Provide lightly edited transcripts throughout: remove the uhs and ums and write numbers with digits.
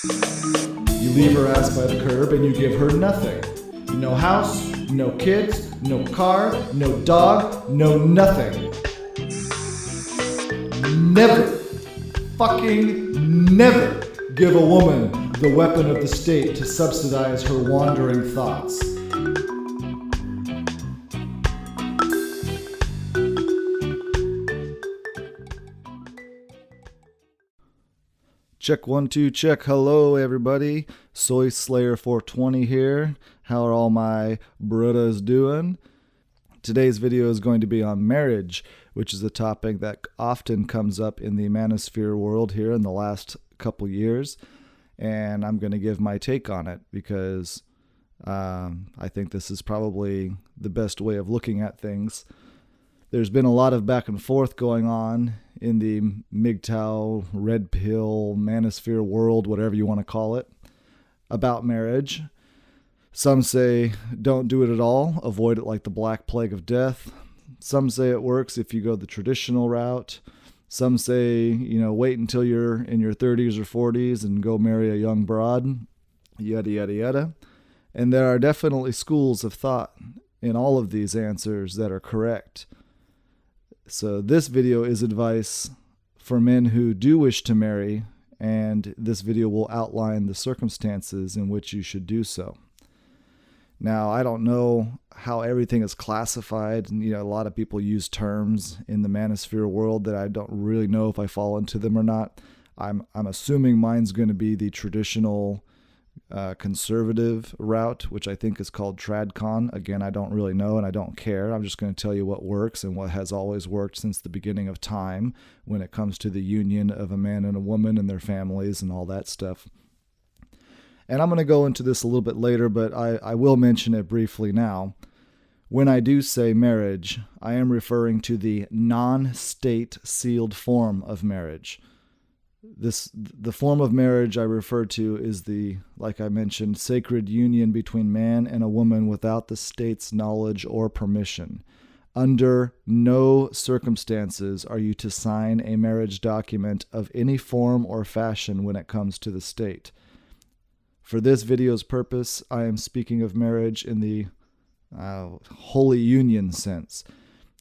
You leave her ass by the curb and you give her nothing. No house, no kids, no car, no dog, no nothing. Never, fucking never give a woman the weapon of the state to subsidize her wandering thoughts. Check 1 2 check. Hello everybody. Soy Slayer 420 here. How are all my brothers doing? Today's video is going to be on marriage, which is a topic that often comes up in the manosphere world here in the last couple years, and I'm going to give my take on it because I think this is probably the best way of looking at things. There's been a lot of back and forth going on in the MGTOW, Red Pill, Manosphere world, whatever you want to call it, about marriage. Some say don't do it at all, avoid it like the Black Plague of Death. Some say it works if you go the traditional route. Some say, wait until you're in your 30s or 40s and go marry a young broad, yada, yada, yada. And there are definitely schools of thought in all of these answers that are correct. So this video is advice for men who do wish to marry, and this video will outline the circumstances in which you should do so. Now, I don't know how everything is classified. A lot of people use terms in the manosphere world that I don't really know if I fall into them or not. I'm assuming mine's going to be the traditional conservative route, which I think is called TradCon. Again, I don't really know and I don't care. I'm just going to tell you what works and what has always worked since the beginning of time when it comes to the union of a man and a woman and their families and all that stuff. And I'm going to go into this a little bit later, but I will mention it briefly now. When I do say marriage, I am referring to the non-state sealed form of marriage. The form of marriage I refer to is the, like I mentioned, sacred union between man and a woman without the state's knowledge or permission. Under no circumstances are you to sign a marriage document of any form or fashion when it comes to the state. For this video's purpose, I am speaking of marriage in the holy union sense.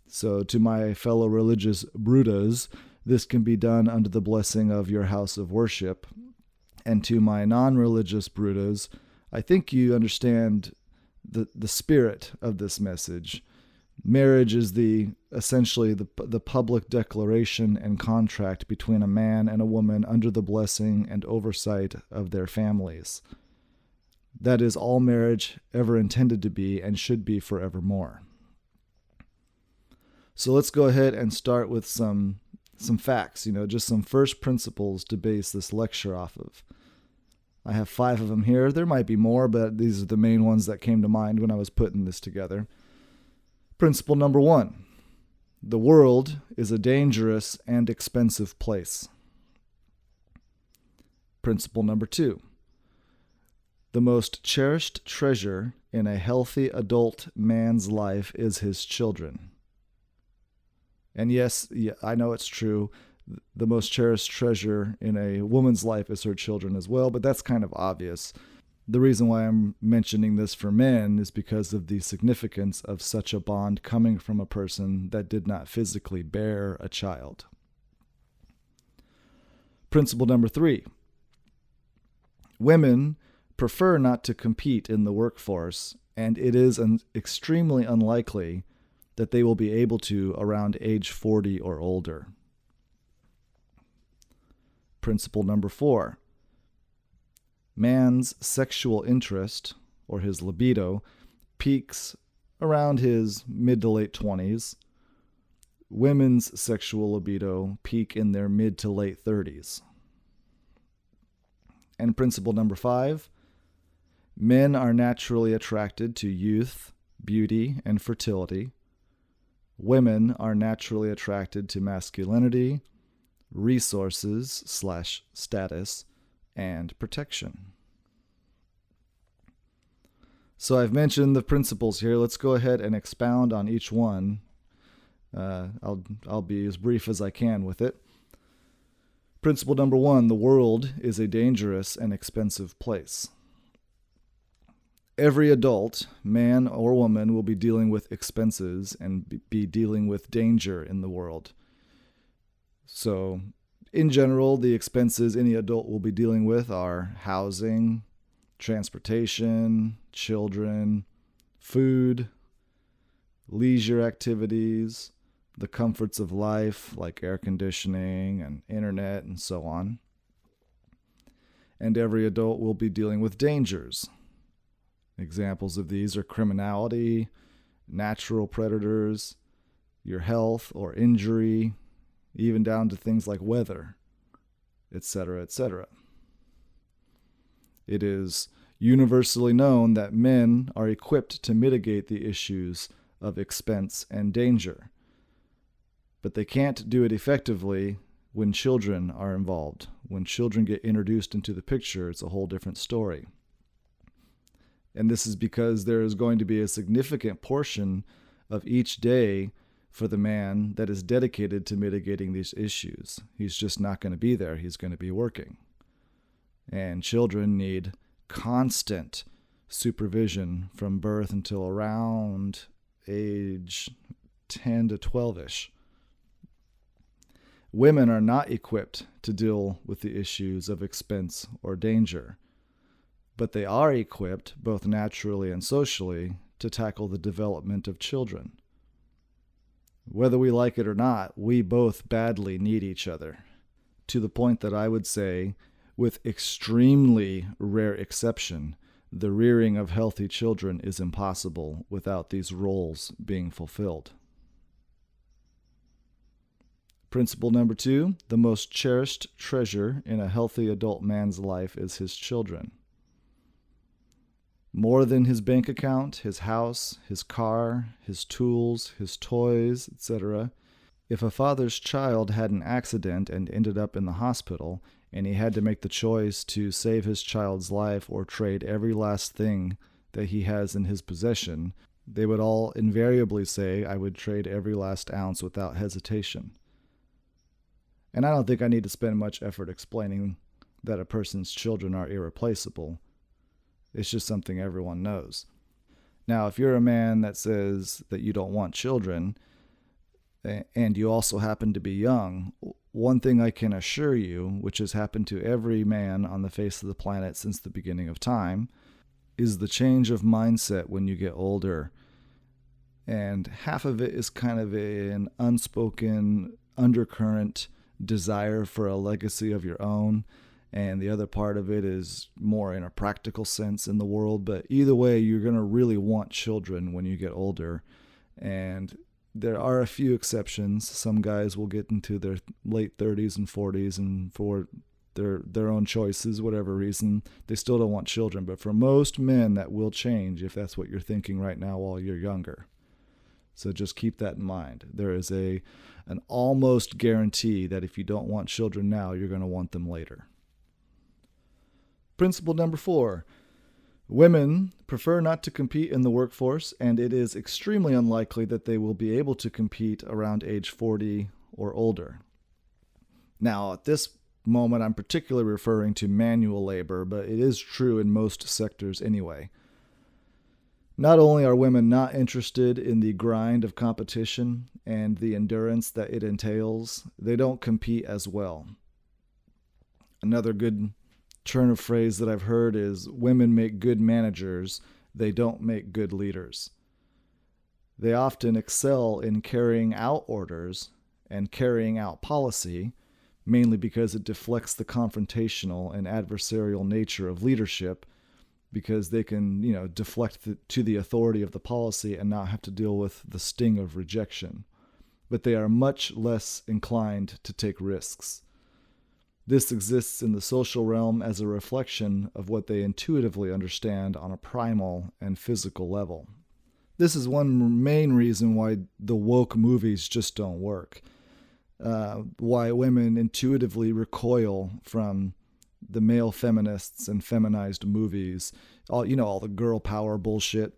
So to my fellow religious brudas, this can be done under the blessing of your house of worship. And to my non-religious brudas, I think you understand the spirit of this message. Marriage is essentially the public declaration and contract between a man and a woman under the blessing and oversight of their families. That is all marriage ever intended to be and should be forevermore. So let's go ahead and start with some facts, just some first principles to base this lecture off of. I have 5 of them here. There might be more, but these are the main ones that came to mind when I was putting this together. Principle number 1. The world is a dangerous and expensive place. Principle number 2. The most cherished treasure in a healthy adult man's life is his children. And yes, I know it's true. The most cherished treasure in a woman's life is her children as well, but that's kind of obvious. The reason why I'm mentioning this for men is because of the significance of such a bond coming from a person that did not physically bear a child. Principle number 3. Women prefer not to compete in the workforce, and it is extremely unlikely that they will be able to around age 40 or older. Principle number 4. Man's sexual interest, or his libido, peaks around his mid to late 20s. Women's sexual libido peak in their mid to late 30s. And principle number 5. Men are naturally attracted to youth, beauty, and fertility. Women are naturally attracted to masculinity, resources/status, and protection. So I've mentioned the principles here. Let's go ahead and expound on each one. I'll be as brief as I can with it. Principle number 1, the world is a dangerous and expensive place. Every adult, man or woman, will be dealing with expenses and be dealing with danger in the world. So, in general, the expenses any adult will be dealing with are housing, transportation, children, food, leisure activities, the comforts of life like air conditioning and internet and so on. And every adult will be dealing with dangers. Examples of these are criminality, natural predators, your health or injury, even down to things like weather, etc., etc. It is universally known that men are equipped to mitigate the issues of expense and danger, but they can't do it effectively when children are involved. When children get introduced into the picture, it's a whole different story. And this is because there is going to be a significant portion of each day for the man that is dedicated to mitigating these issues. He's just not going to be there. He's going to be working. And children need constant supervision from birth until around age 10 to 12-ish. Women are not equipped to deal with the issues of expense or danger, but they are equipped, both naturally and socially, to tackle the development of children. Whether we like it or not, we both badly need each other, to the point that I would say, with extremely rare exception, the rearing of healthy children is impossible without these roles being fulfilled. Principle number 2, the most cherished treasure in a healthy adult man's life is his children. More than his bank account, his house, his car, his tools, his toys, etc. If a father's child had an accident and ended up in the hospital, and he had to make the choice to save his child's life or trade every last thing that he has in his possession, they would all invariably say, "I would trade every last ounce without hesitation." And I don't think I need to spend much effort explaining that a person's children are irreplaceable. It's just something everyone knows. Now, if you're a man that says that you don't want children, and you also happen to be young, one thing I can assure you, which has happened to every man on the face of the planet since the beginning of time, is the change of mindset when you get older. And half of it is kind of an unspoken undercurrent desire for a legacy of your own, and the other part of it is more in a practical sense in the world. But either way, you're going to really want children when you get older. And there are a few exceptions. Some guys will get into their late 30s and 40s, and for their own choices, whatever reason, they still don't want children. But for most men, that will change if that's what you're thinking right now while you're younger. So just keep that in mind. There is an almost guarantee that if you don't want children now, you're going to want them later. Principle number 4. Women prefer not to compete in the workforce, and it is extremely unlikely that they will be able to compete around age 40 or older. Now, at this moment, I'm particularly referring to manual labor, but it is true in most sectors anyway. Not only are women not interested in the grind of competition and the endurance that it entails, they don't compete as well. Another good turn of phrase that I've heard is, women make good managers, they don't make good leaders. They often excel in carrying out orders and carrying out policy, mainly because it deflects the confrontational and adversarial nature of leadership, because they can, deflect to the authority of the policy and not have to deal with the sting of rejection. But they are much less inclined to take risks. This exists in the social realm as a reflection of what they intuitively understand on a primal and physical level. This is one main reason why the woke movies just don't work. Why women intuitively recoil from the male feminists and feminized movies, all the girl power bullshit,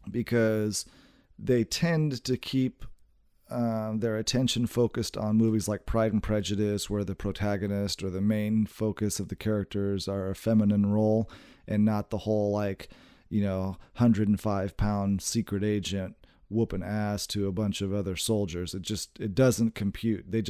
because they tend to keep their attention focused on movies like Pride and Prejudice, where the protagonist or the main focus of the characters are a feminine role and not the whole 105-pound secret agent whooping ass to a bunch of other soldiers. It doesn't compute. They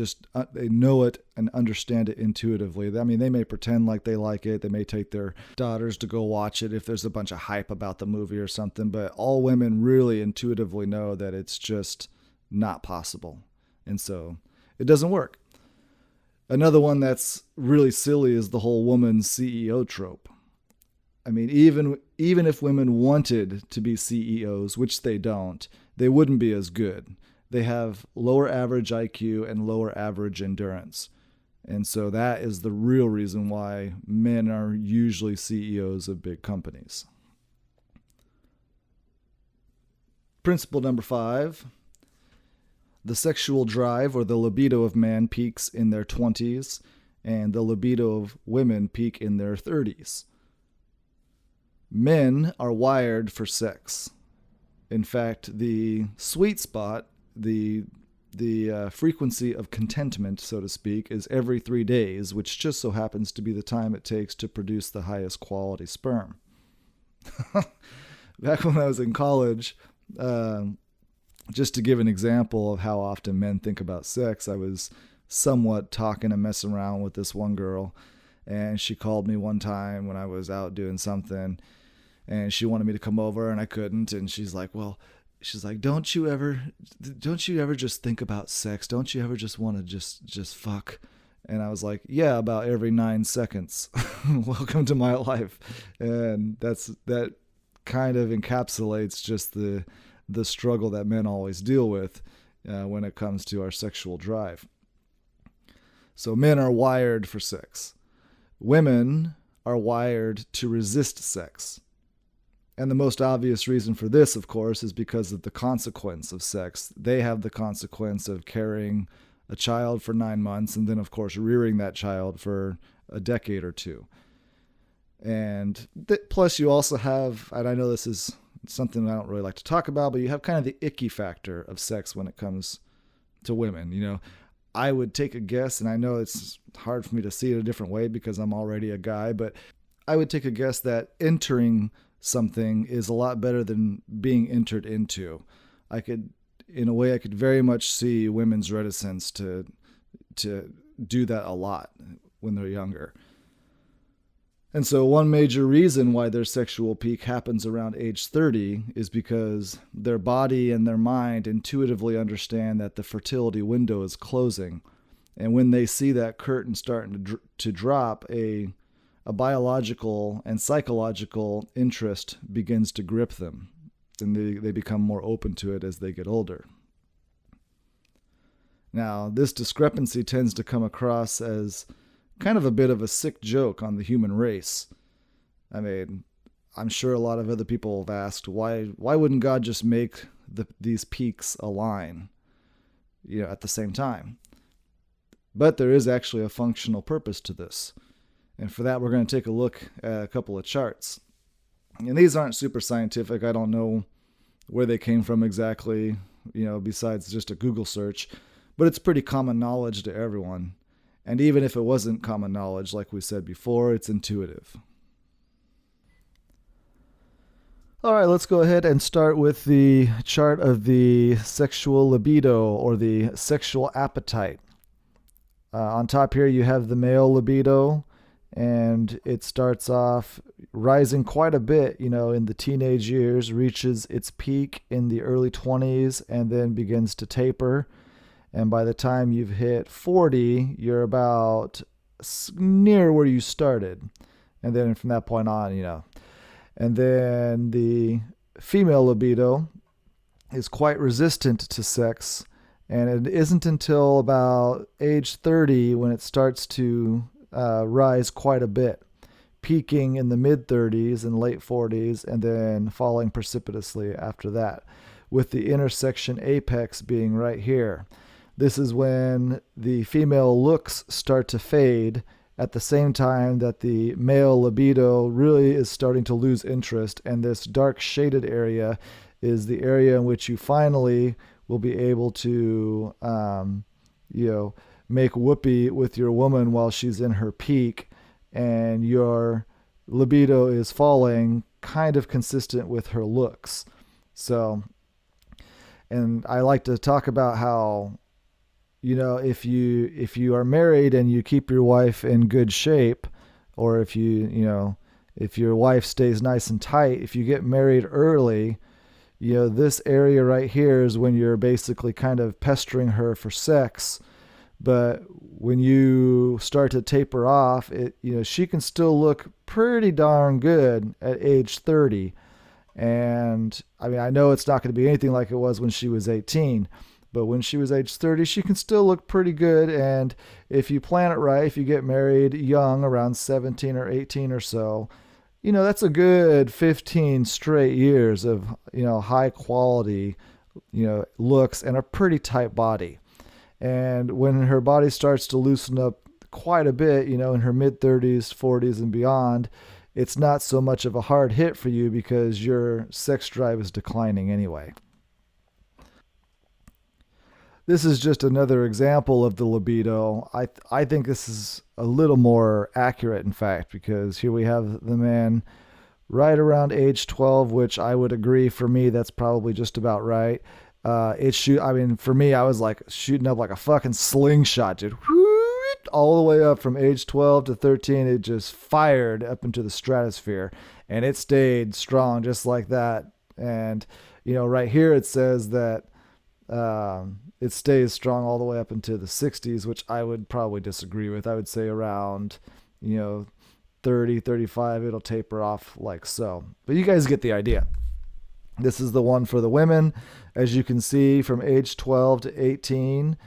know it and understand it intuitively. I mean, they may pretend like they like it. They may take their daughters to go watch it if there's a bunch of hype about the movie or something, but all women really intuitively know that it's just not possible. And so it doesn't work. Another one that's really silly is the whole woman CEO trope. I mean, even if women wanted to be CEOs, which they don't, they wouldn't be as good. They have lower average IQ and lower average endurance. And so that is the real reason why men are usually CEOs of big companies. Principle number 5. The sexual drive or the libido of man peaks in their 20s, and the libido of women peak in their 30s. Men are wired for sex. In fact, the sweet spot, the frequency of contentment, so to speak, is every 3 days, which just so happens to be the time it takes to produce the highest quality sperm. Back when I was in college, just to give an example of how often men think about sex, I was somewhat talking and messing around with this one girl, and she called me one time when I was out doing something, and she wanted me to come over, and I couldn't, and she's like, don't you ever just think about sex? Don't you ever just want to just fuck? And I was like, yeah, about every 9 seconds. Welcome to my life. And that kind of encapsulates just the struggle that men always deal with when it comes to our sexual drive. So men are wired for sex. Women are wired to resist sex. And the most obvious reason for this, of course, is because of the consequence of sex. They have the consequence of carrying a child for 9 months and then, of course, rearing that child for a decade or two. And plus you also have, and I know this is something I don't really like to talk about, but you have kind of the icky factor of sex when it comes to women. You know, I would take a guess, and I know it's hard for me to see it a different way because I'm already a guy, but I would take a guess that entering something is a lot better than being entered into. In a way, I could very much see women's reticence to do that a lot when they're younger. And so one major reason why their sexual peak happens around age 30 is because their body and their mind intuitively understand that the fertility window is closing. And when they see that curtain starting to drop, a biological and psychological interest begins to grip them, and they become more open to it as they get older. Now, this discrepancy tends to come across as kind of a bit of a sick joke on the human race. I mean, I'm sure a lot of other people have asked, why wouldn't God just make these peaks align, at the same time? But there is actually a functional purpose to this. And for that, we're going to take a look at a couple of charts. And these aren't super scientific. I don't know where they came from exactly, besides just a Google search. But it's pretty common knowledge to everyone. And even if it wasn't common knowledge, like we said before, it's intuitive. All right, let's go ahead and start with the chart of the sexual libido or the sexual appetite. On top here, you have the male libido, and it starts off rising quite a bit, in the teenage years, reaches its peak in the early 20s, and then begins to taper. And by the time you've hit 40, you're about near where you started. And then from that point on, And then the female libido is quite resistant to sex. And it isn't until about age 30 when it starts to rise quite a bit, peaking in the mid-30s and late 40s, and then falling precipitously after that, with the intersection apex being right here. This is when the female looks start to fade at the same time that the male libido really is starting to lose interest, and this dark shaded area is the area in which you finally, will be able to, you know, make whoopee with your woman while she's in her peak, and your libido is falling, kind of consistent with her looks. So, and I like to talk about how, if you are married and you keep your wife in good shape, or if your wife stays nice and tight, if you get married early, this area right here is when you're basically kind of pestering her for sex. But when you start to taper off, she can still look pretty darn good at age 30. And I mean, I know it's not going to be anything like it was when she was 18, but when she was age 30, she can still look pretty good. And if you plan it right, if you get married young, around 17 or 18 or so, that's a good 15 straight years of, high quality, looks and a pretty tight body. And when her body starts to loosen up quite a bit, in her mid 30s, 40s and beyond, it's not so much of a hard hit for you because your sex drive is declining anyway. This is just another example of the libido. I think this is a little more accurate, in fact, because here we have the man right around age 12, which I would agree, for me, that's probably just about right. For me, I was like shooting up like a fucking slingshot, dude. All the way up from age 12 to 13, it just fired up into the stratosphere, and it stayed strong just like that. And, right here it says that it stays strong all the way up into the 60s, which I would probably disagree with. I would say around, 30, 35, it'll taper off like so. But you guys get the idea. This is the one for the women. As you can see, from age 12 to 18.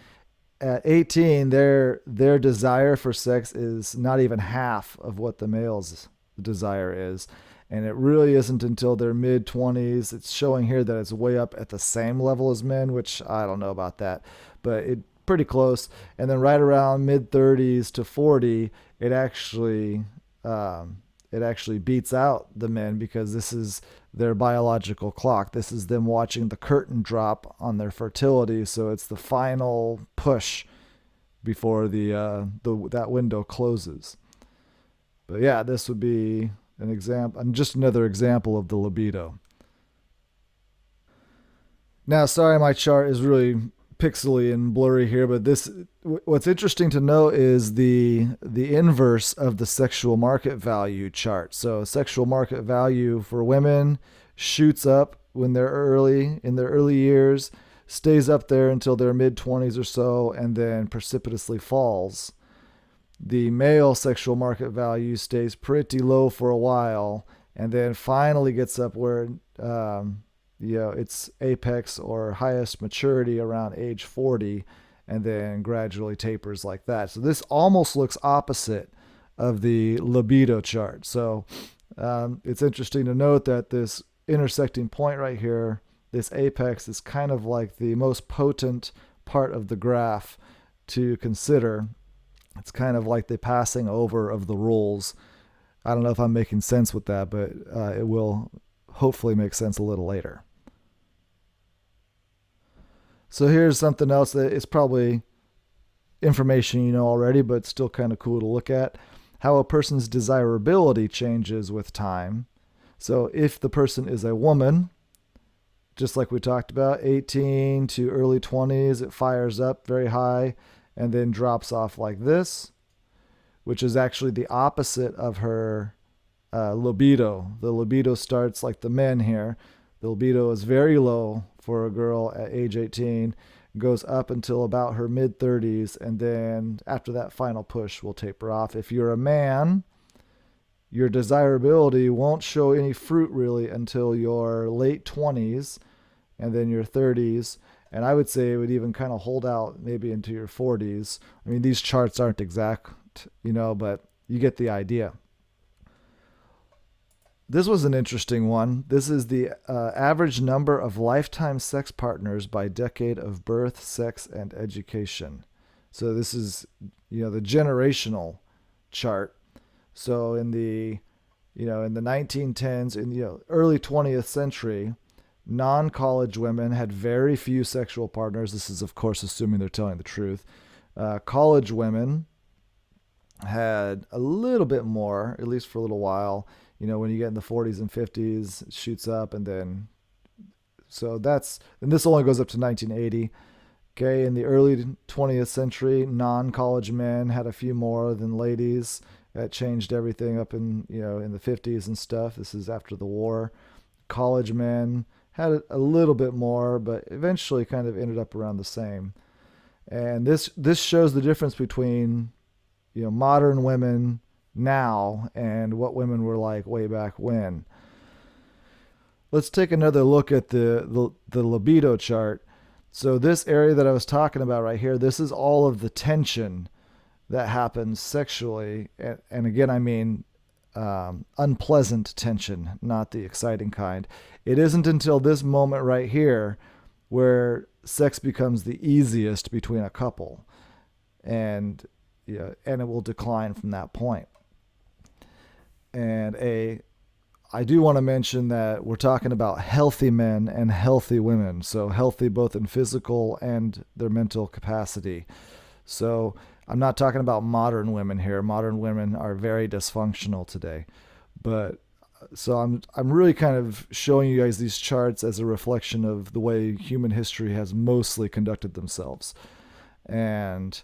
At 18, their desire for sex is not even half of what the male's desire is. And it really isn't until their mid-20s. It's showing here that it's way up at the same level as men, which I don't know about that, but it pretty close. And then right around mid-30s to 40, it actually beats out the men, because this is their biological clock. This is them watching the curtain drop on their fertility. So it's the final push before that window closes. But yeah, this would be an example, and just another example of the libido. Now, sorry, my chart is really pixely and blurry here, but what's interesting to note is the inverse of the sexual market value chart. So sexual market value for women shoots up when they're in their early years, stays up there until their mid-20s or so, and then precipitously falls. The male sexual market value stays pretty low for a while, and then finally gets up where its apex or highest maturity around age 40, and then gradually tapers like that. So this almost looks opposite of the libido chart. So it's interesting to note that this intersecting point right here, this apex, is kind of like the most potent part of the graph to consider. It's kind of like the passing over of the rules. I don't know if I'm making sense with that, but it will hopefully make sense a little later. So here's something else that is probably information you know already, but still kind of cool to look at. How a person's desirability changes with time. So if the person is a woman, just like we talked about, 18 to early 20s, it fires up very high and then drops off like this, which is actually the opposite of her libido. The libido starts like the men here. The libido is very low for a girl at age 18, goes up until about her mid-30s, and then after that final push will taper off. If you're a man, your desirability won't show any fruit really until your late 20s and then your 30s. And I would say it would even kind of hold out maybe into your 40s. I mean, these charts aren't exact, but you get the idea. This was an interesting one. This is the average number of lifetime sex partners by decade of birth, sex, and education. So this is, the generational chart. So in the 1910s, in the early 20th century, Non-college women had very few sexual partners. This is, of course, assuming they're telling the truth. College women had a little bit more, at least for a little while. When you get in the 40s and 50s, it shoots up, and then and this only goes up to 1980. Okay, in the early 20th century, non-college men had a few more than ladies. That changed everything up in the 50s and stuff. This is after the war. College men had a little bit more, but eventually kind of ended up around the same. And this shows the difference between modern women now and what women were like way back when. Let's take another look at the libido chart. So this area that I was talking about right here, this is all of the tension that happens sexually. And again, I mean unpleasant tension, not the exciting kind. It isn't until this moment right here where sex becomes the easiest between a couple. And it will decline from that point. And I do want to mention that we're talking about healthy men and healthy women. So healthy both in physical and their mental capacity. So I'm not talking about modern women here. Modern women are very dysfunctional today. But so I'm really kind of showing you guys these charts as a reflection of the way human history has mostly conducted themselves. And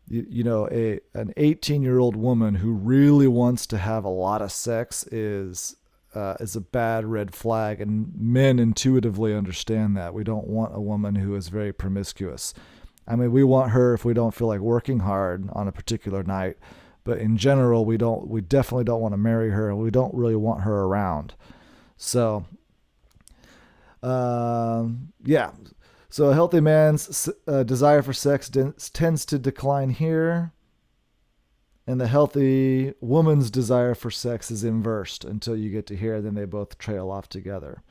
an 18-year-old woman who really wants to have a lot of sex is a bad red flag, and men intuitively understand that. We don't want a woman who is very promiscuous. I mean, we want her if we don't feel like working hard on a particular night, but in general, we definitely don't want to marry her, and we don't really want her around. So, yeah. So a healthy man's desire for sex tends to decline here, and the healthy woman's desire for sex is inversed until you get to here. Then they both trail off together.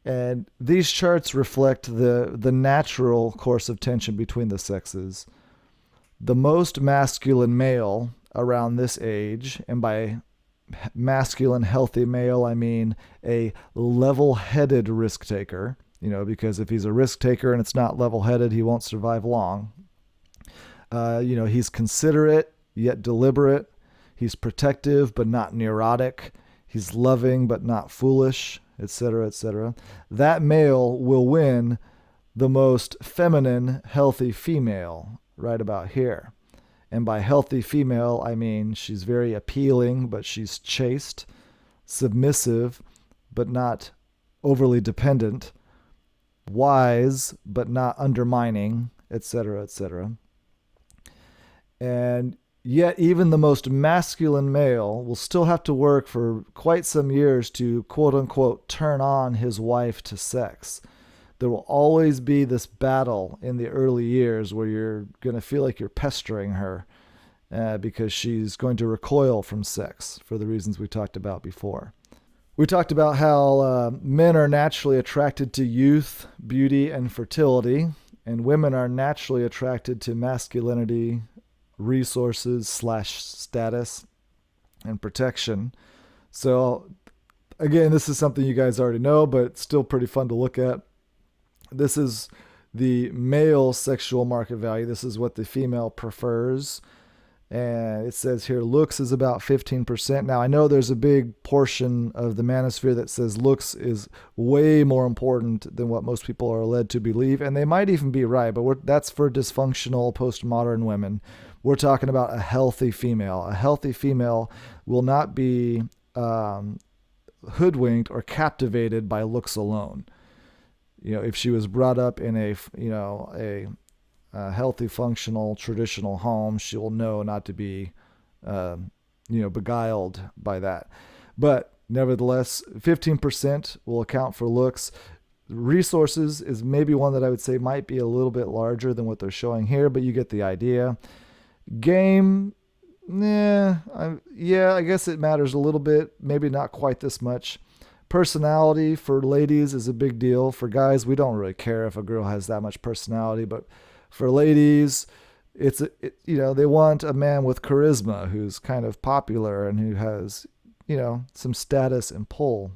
And these charts reflect the natural course of tension between the sexes. The most masculine male around this age, and by masculine healthy male, I mean a level-headed risk taker, because if he's a risk taker and it's not level-headed, he won't survive long. He's considerate yet deliberate. He's protective but not neurotic. He's loving but not foolish, etc., etc. That male will win the most feminine, healthy female right about here. And by healthy female, I mean she's very appealing, but she's chaste, submissive, but not overly dependent, wise, but not undermining, etc., etc. And yet even the most masculine male will still have to work for quite some years to quote-unquote turn on his wife to sex. There will always be this battle in the early years where you're going to feel like you're pestering her because she's going to recoil from sex for the reasons we talked about before. We talked about how men are naturally attracted to youth, beauty, and fertility, and women are naturally attracted to masculinity, resources / status, and protection. So again, this is something you guys already know, but it's still pretty fun to look at. This is the male sexual market value. This is what the female prefers. And it says here looks is about 15%. Now, I know there's a big portion of the manosphere that says looks is way more important than what most people are led to believe. And they might even be right, but that's for dysfunctional postmodern women. We're talking about a healthy female. A healthy female will not be hoodwinked or captivated by looks alone. If she was brought up in a healthy, functional, traditional home, she will know not to be, beguiled by that. But nevertheless, 15% will account for looks. Resources is maybe one that I would say might be a little bit larger than what they're showing here, but you get the idea. Game, I guess it matters a little bit, maybe not quite this much. Personality for ladies is a big deal. For guys, we don't really care if a girl has that much personality, but for ladies, they want a man with charisma who's kind of popular and who has, some status and pull.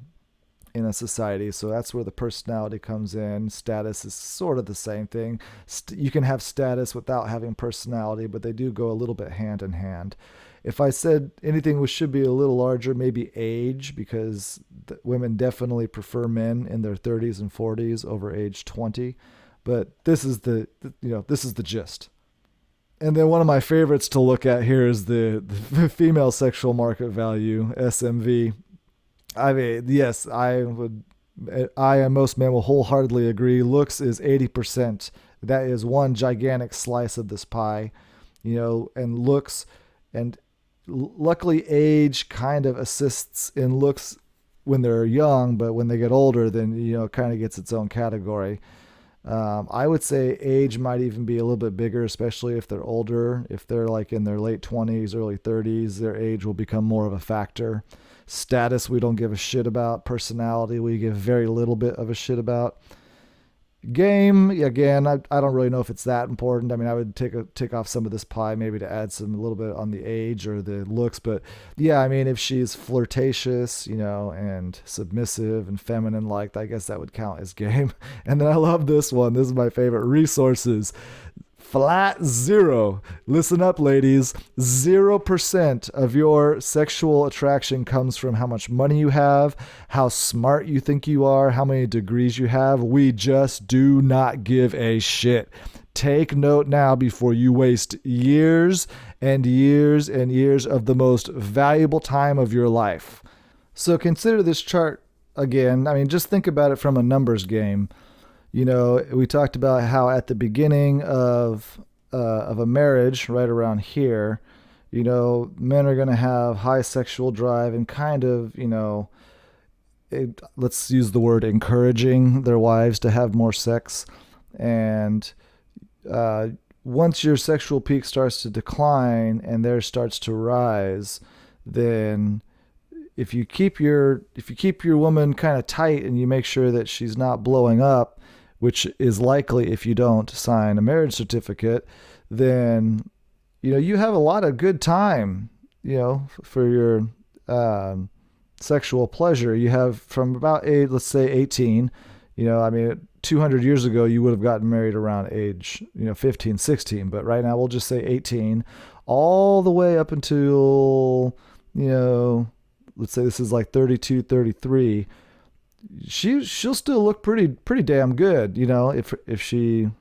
in a society. So that's where the personality comes in. Status is sort of the same thing. You can have status without having personality, but they do go a little bit hand in hand. If I said anything should be a little larger, maybe age, because women definitely prefer men in their 30s and 40s over age 20. But this is this is the gist. And then one of my favorites to look at here is the female sexual market value, SMV. I mean, yes, I and most men will wholeheartedly agree. Looks is 80%. That is one gigantic slice of this pie, and looks, and luckily age kind of assists in looks when they're young, but when they get older, then, it kind of gets its own category. I would say age might even be a little bit bigger, especially if they're older. If they're like in their late 20s, early 30s, their age will become more of a factor. Status, we don't give a shit about. Personality, we give very little bit of a shit about. Game, again, I don't really know if it's that important. I mean, I would take off some of this pie maybe to add a little bit on the age or the looks. But yeah, I mean, if she's flirtatious, and submissive and feminine like, I guess that would count as game. And then I love this one. This is my favorite. Resources. Flat zero. Listen up, ladies. 0% of your sexual attraction comes from how much money you have, how smart you think you are, how many degrees you have. We just do not give a shit. Take note now before you waste years and years and years of the most valuable time of your life. So consider this chart again. I mean, just think about it from a numbers game. We talked about how at the beginning of a marriage, right around here, men are going to have high sexual drive and kind of, let's use the word encouraging their wives to have more sex. And once your sexual peak starts to decline and theirs starts to rise, then if you keep your woman kind of tight and you make sure that she's not blowing up, which is likely if you don't sign a marriage certificate, then, you have a lot of good time, for your sexual pleasure. You have from about age, let's say 18, 200 years ago, you would have gotten married around age, 15, 16. But right now, we'll just say 18, all the way up until, let's say this is like 32, 33. She'll still look pretty damn good, if she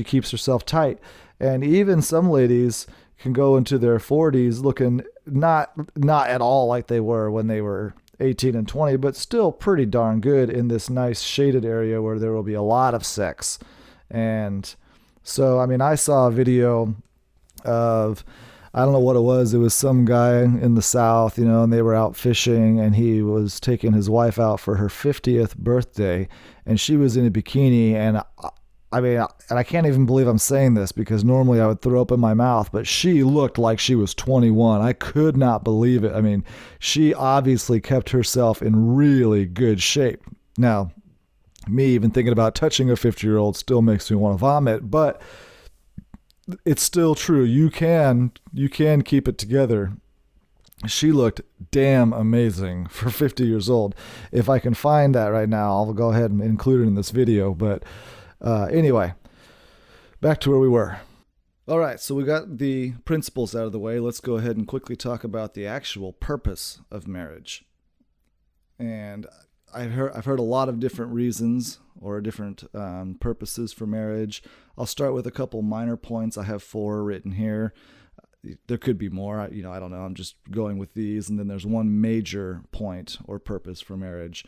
keeps herself tight. And even some ladies can go into their 40s looking not at all like they were when they were 18 and 20, but still pretty darn good in this nice shaded area where there will be a lot of sex. And so, I mean, I saw a video of, I don't know what it was. It was some guy in the South, and they were out fishing, and he was taking his wife out for her 50th birthday, and she was in a bikini. And I can't even believe I'm saying this because normally I would throw up in my mouth, but she looked like she was 21. I could not believe it. I mean, she obviously kept herself in really good shape. Now, me even thinking about touching a 50-year-old still makes me want to vomit, but it's still true. You can keep it together. She looked damn amazing for 50 years old. If I can find that right now, I'll go ahead and include it in this video. But anyway, back to where we were. All right, so we got the principles out of the way. Let's go ahead and quickly talk about the actual purpose of marriage. And I've heard a lot of different reasons or different purposes for marriage. I'll start with a couple minor points. I have 4 written here. There could be more. I don't know. I'm just going with these. And then there's one major point or purpose for marriage.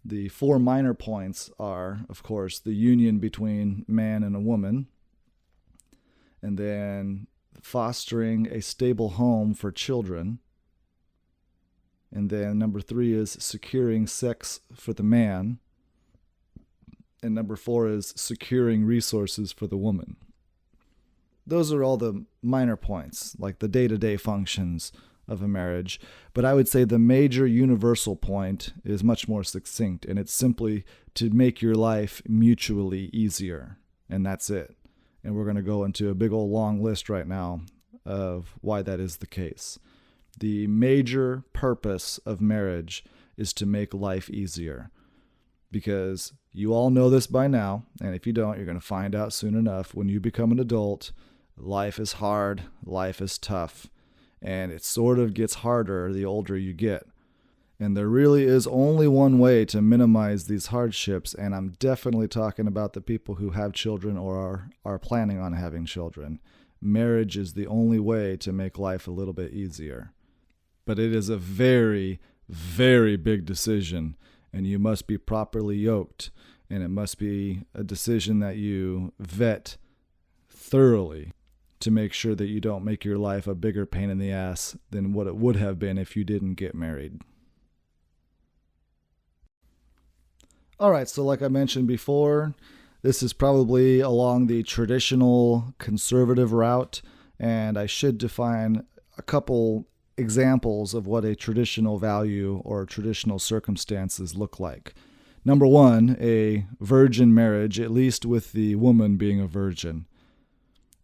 The 4 minor points are, of course, the union between man and a woman, and then fostering a stable home for children. And then number 3 is securing sex for the man. And number 4 is securing resources for the woman. Those are all the minor points, like the day-to-day functions of a marriage. But I would say the major universal point is much more succinct, and it's simply to make your life mutually easier. And that's it. And we're going to go into a big old long list right now of why that is the case. The major purpose of marriage is to make life easier. Because you all know this by now, and if you don't, you're going to find out soon enough. When you become an adult, life is hard, life is tough, and it sort of gets harder the older you get. And there really is only one way to minimize these hardships, and I'm definitely talking about the people who have children or are planning on having children. Marriage is the only way to make life a little bit easier. But it is a very, very big decision, and you must be properly yoked, and it must be a decision that you vet thoroughly to make sure that you don't make your life a bigger pain in the ass than what it would have been if you didn't get married. All right, so like I mentioned before, this is probably along the traditional conservative route, and I should define a couple examples of what a traditional value or traditional circumstances look like. Number one, a virgin marriage, at least with the woman being a virgin.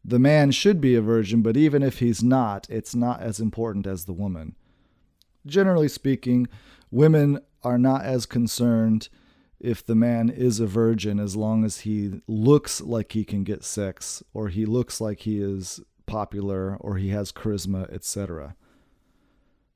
The man should be a virgin, but even if he's not, it's not as important as the woman. Generally speaking, women are not as concerned if the man is a virgin as long as he looks like he can get sex, or he looks like he is popular, or he has charisma, etc.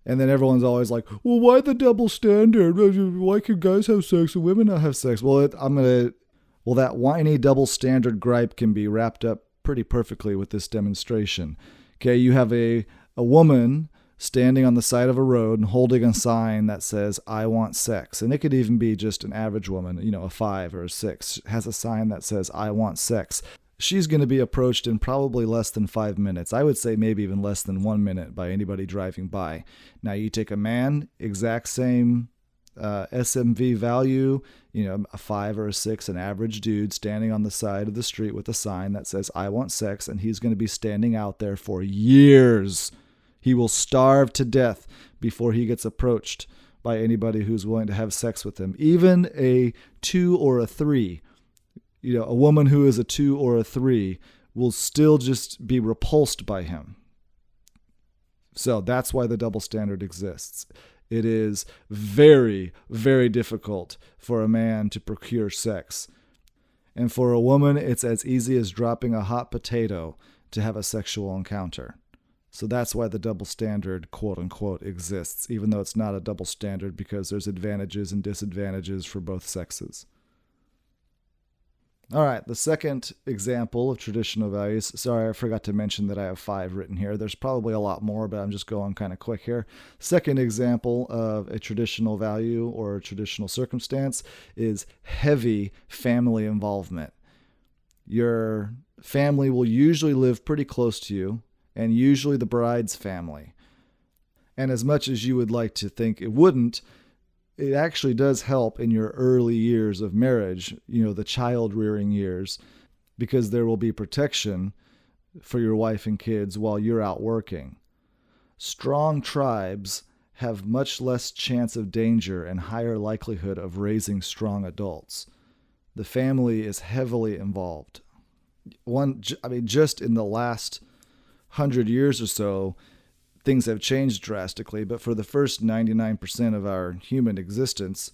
And then everyone's always like, well, why the double standard? Why can guys have sex and women not have sex? Well, that whiny double standard gripe can be wrapped up pretty perfectly with this demonstration. Okay, you have a woman standing on the side of a road and holding a sign that says, I want sex. And it could even be just an average woman, a 5 or a 6, has a sign that says, I want sex. She's going to be approached in probably less than 5 minutes. I would say maybe even less than 1 minute by anybody driving by. Now you take a man, exact same SMV value, a 5 or a 6, an average dude standing on the side of the street with a sign that says, I want sex, and he's going to be standing out there for years. He will starve to death before he gets approached by anybody who's willing to have sex with him. Even a 2 or a 3, a woman who is a 2 or a 3 will still just be repulsed by him. So that's why the double standard exists. It is very, very difficult for a man to procure sex. And for a woman, it's as easy as dropping a hot potato to have a sexual encounter. So that's why the double standard, quote unquote, exists, even though it's not a double standard because there's advantages and disadvantages for both sexes. All right, the second example of traditional values. Sorry, I forgot to mention that I have 5 written here. There's probably a lot more, but I'm just going kind of quick here. Second example of a traditional value or a traditional circumstance is heavy family involvement. Your family will usually live pretty close to you, and usually the bride's family. And as much as you would like to think it wouldn't, it actually does help in your early years of marriage, the child-rearing years, because there will be protection for your wife and kids while you're out working. Strong tribes have much less chance of danger and higher likelihood of raising strong adults. The family is heavily involved. Just in the last 100 years or so, things have changed drastically, but for the first 99% of our human existence,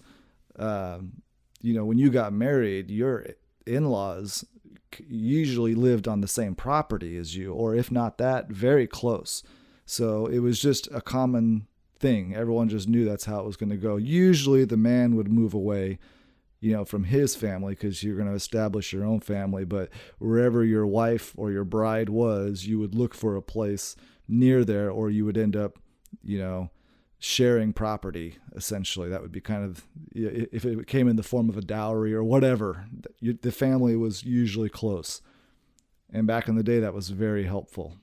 when you got married, your in-laws usually lived on the same property as you, or if not that, very close. So it was just a common thing. Everyone just knew that's how it was going to go. Usually the man would move away, from his family because you're going to establish your own family, but wherever your wife or your bride was, you would look for a place near there, or you would end up, sharing property, essentially. That would be kind of, if it came in the form of a dowry or whatever, the family was usually close. And back in the day, that was very helpful.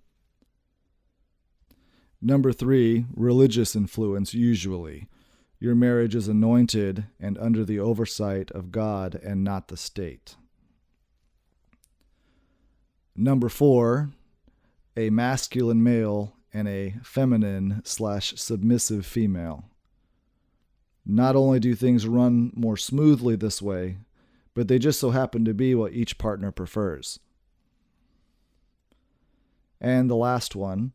Number 3, religious influence, usually. Your marriage is anointed and under the oversight of God and not the state. Number 4, a masculine male and a feminine/submissive female. Not only do things run more smoothly this way, but they just so happen to be what each partner prefers. And the last one,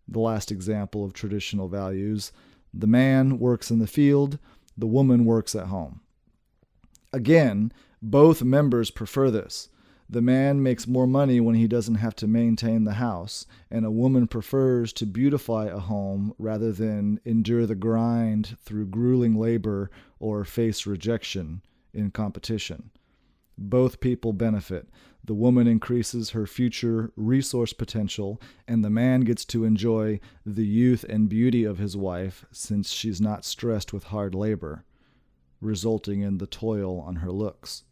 the last example of traditional values, the man works in the field, the woman works at home. Again, both members prefer this. The man makes more money when he doesn't have to maintain the house, and a woman prefers to beautify a home rather than endure the grind through grueling labor or face rejection in competition. Both people benefit. The woman increases her future resource potential, and the man gets to enjoy the youth and beauty of his wife since she's not stressed with hard labor, resulting in the toil on her looks.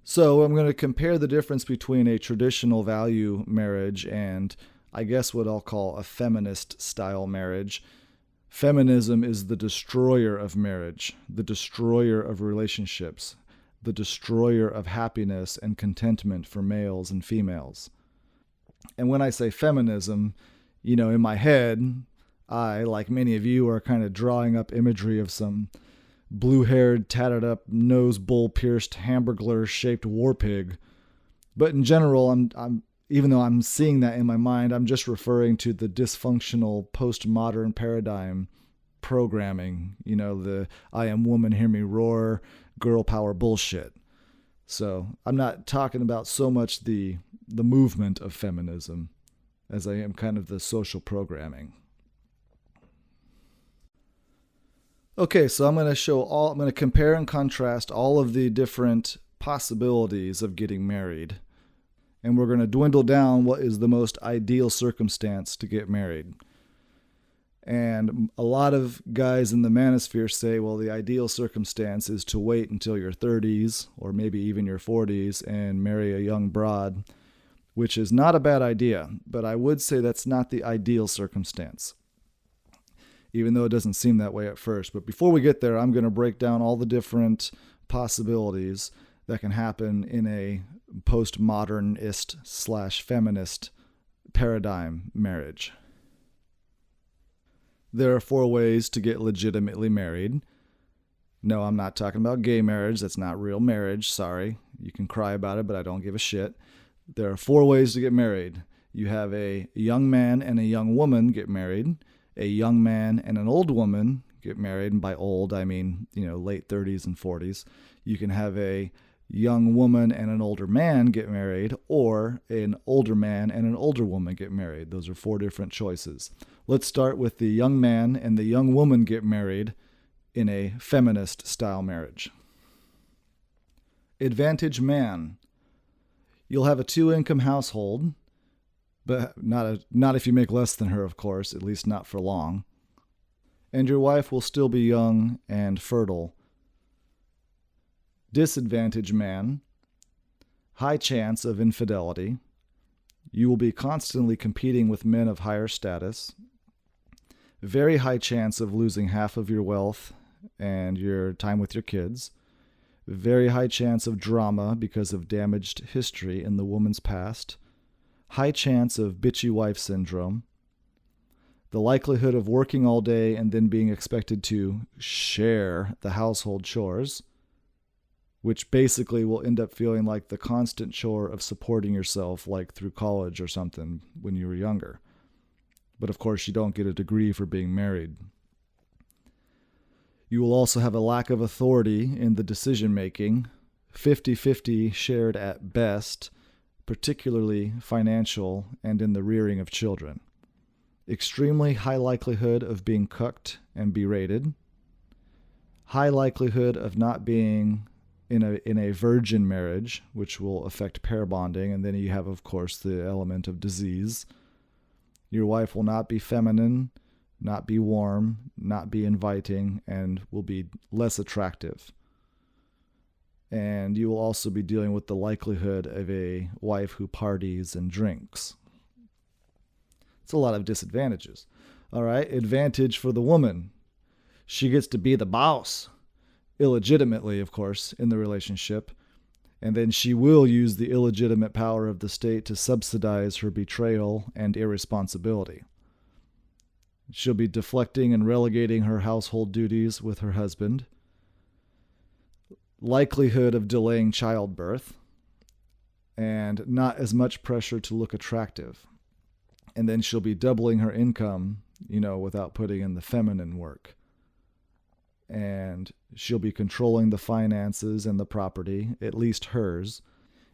So I'm going to compare the difference between a traditional value marriage and I guess what I'll call a feminist style marriage. Feminism is the destroyer of marriage, the destroyer of relationships, the destroyer of happiness and contentment for males and females. And when I say feminism, in my head, I, like many of you, are kind of drawing up imagery of some blue-haired, tatted-up, nose bull-pierced, hamburglar-shaped war pig. But in general, I'm even though I'm seeing that in my mind, I'm just referring to the dysfunctional postmodern paradigm programming, the I am woman, hear me roar, girl power bullshit. So I'm not talking about so much the movement of feminism as I am kind of the social programming. Okay, so I'm going to compare and contrast all of the different possibilities of getting married. And we're going to dwindle down what is the most ideal circumstance to get married. And a lot of guys in the manosphere say, well, the ideal circumstance is to wait until your 30s or maybe even your 40s and marry a young broad, which is not a bad idea, but I would say that's not the ideal circumstance, even though it doesn't seem that way at first. But before we get there, I'm going to break down all the different possibilities that can happen in a postmodernist/feminist paradigm marriage. There are 4 ways to get legitimately married. No, I'm not talking about gay marriage. That's not real marriage. Sorry. You can cry about it, but I don't give a shit. There are 4 ways to get married. You have a young man and a young woman get married. A young man and an old woman get married. And by old, I mean, late 30s and 40s. You can have a young woman and an older man get married, or an older man and an older woman get married. Those are 4 different choices. Let's start with the young man and the young woman get married in a feminist style marriage. Advantage man. You'll have a 2-income household, but not if you make less than her, of course, at least not for long. And your wife will still be young and fertile. Disadvantage man. High chance of infidelity. You will be constantly competing with men of higher status. Very high chance of losing half of your wealth and your time with your kids. Very high chance of drama because of damaged history in the woman's past. High chance of bitchy wife syndrome. The likelihood of working all day and then being expected to share the household chores, which basically will end up feeling like the constant chore of supporting yourself, like through college or something when you were younger. But of course, you don't get a degree for being married. You will also have a lack of authority in the decision-making, 50-50 shared at best, particularly financial and in the rearing of children. Extremely high likelihood of being cucked and berated. High likelihood of not being in a virgin marriage, which will affect pair bonding, and then you have, of course, the element of disease. Your wife will not be feminine, not be warm, not be inviting, and will be less attractive. And you will also be dealing with the likelihood of a wife who parties and drinks. It's a lot of disadvantages. All right, advantage for the woman. She gets to be the boss. Illegitimately, of course, in the relationship, and then she will use the illegitimate power of the state to subsidize her betrayal and irresponsibility. She'll be deflecting and relegating her household duties with her husband. Likelihood of delaying childbirth, and not as much pressure to look attractive. And then she'll be doubling her income, without putting in the feminine work. and she'll be controlling the finances and the property, at least hers.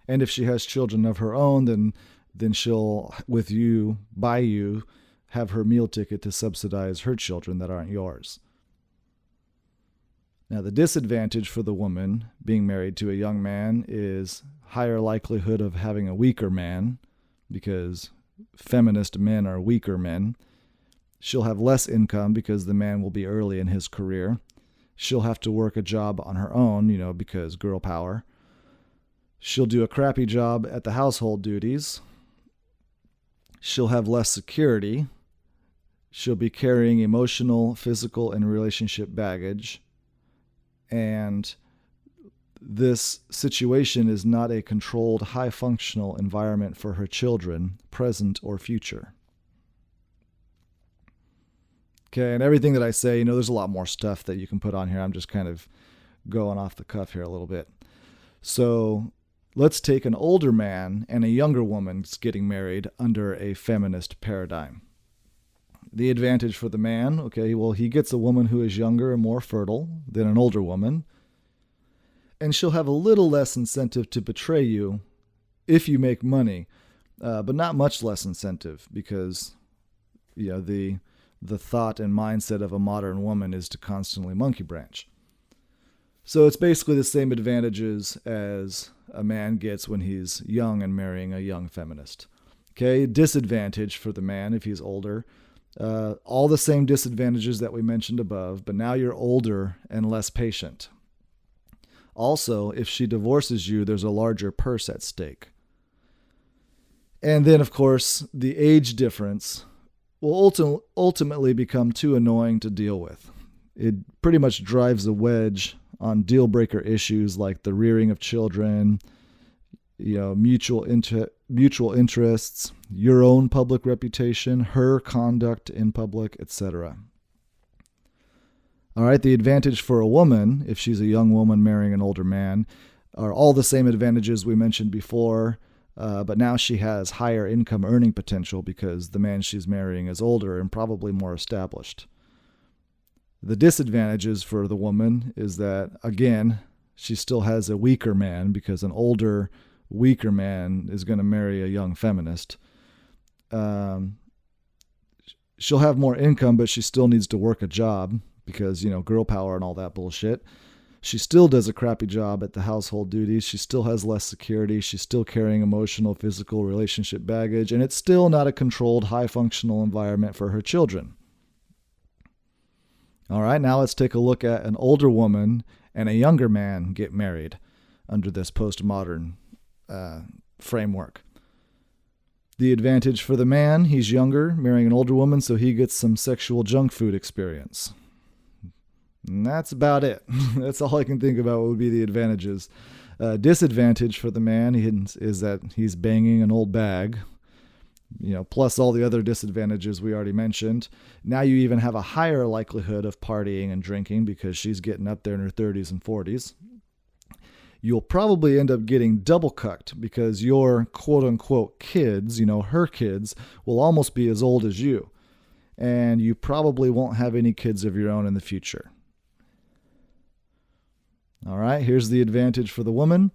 And if she has children of her own, then she'll, with you, by you, have her meal ticket to subsidize her children that aren't yours. Now, the disadvantage for the woman being married to a young man is higher likelihood of having a weaker man, because feminist men are weaker men. She'll have less income because the man will be early in his career. She'll have to work a job on her own, because girl power. She'll do a crappy job at the household duties. She'll have less security. She'll be carrying emotional, physical, and relationship baggage. And this situation is not a controlled, high-functional environment for her children, present or future. Okay, and everything that I say, there's a lot more stuff that you can put on here. I'm just kind of going off the cuff here a little bit. So let's take an older man and a younger woman getting married under a feminist paradigm. The advantage for the man, okay, well, he gets a woman who is younger and more fertile than an older woman, and she'll have a little less incentive to betray you if you make money, but not much less incentive, because the thought and mindset of a modern woman is to constantly monkey branch. So it's basically the same advantages as a man gets when he's young and marrying a young feminist. Okay, disadvantage for the man if he's older. All the same disadvantages that we mentioned above, but now you're older and less patient. Also, if she divorces you, there's a larger purse at stake. And then, of course, the age difference will ultimately become too annoying to deal with. It pretty much drives a wedge on deal-breaker issues like the rearing of children, mutual interests, your own public reputation, her conduct in public, etc. All right, the advantage for a woman, if she's a young woman marrying an older man, are all the same advantages we mentioned before, but now she has higher income earning potential because the man she's marrying is older and probably more established. The disadvantages for the woman is that, again, she still has a weaker man because an older, weaker man is going to marry a young feminist. She'll have more income, but she still needs to work a job because, girl power and all that bullshit. She still does a crappy job at the household duties. She still has less security. She's still carrying emotional, physical, relationship baggage, and it's still not a controlled, high-functional environment for her children. All right, now let's take a look at an older woman and a younger man get married under this postmodern framework. The advantage for the man, he's younger, marrying an older woman, so he gets some sexual junk food experience. And that's about it. That's all I can think about what would be the advantages. Disadvantage for the man is that he's banging an old bag, plus all the other disadvantages we already mentioned. Now you even have a higher likelihood of partying and drinking because she's getting up there in her 30s and 40s. You'll probably end up getting double cucked because your quote-unquote kids, her kids, will almost be as old as you. And you probably won't have any kids of your own in the future. All right, here's the advantage for the woman.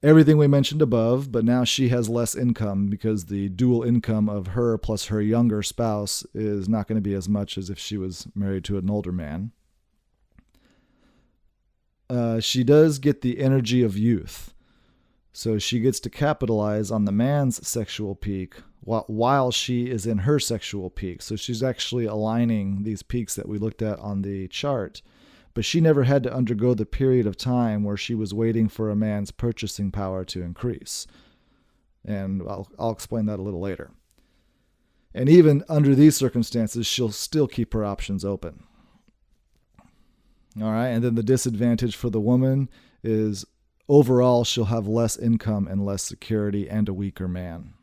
Everything we mentioned above, but now she has less income because the dual income of her plus her younger spouse is not going to be as much as if she was married to an older man. She does get the energy of youth. So she gets to capitalize on the man's sexual peak while she is in her sexual peak. So she's actually aligning these peaks that we looked at on the chart. But she never had to undergo the period of time where she was waiting for a man's purchasing power to increase. And I'll explain that a little later. And even under these circumstances, she'll still keep her options open. All right, and then the disadvantage for the woman is overall she'll have less income and less security and a weaker man,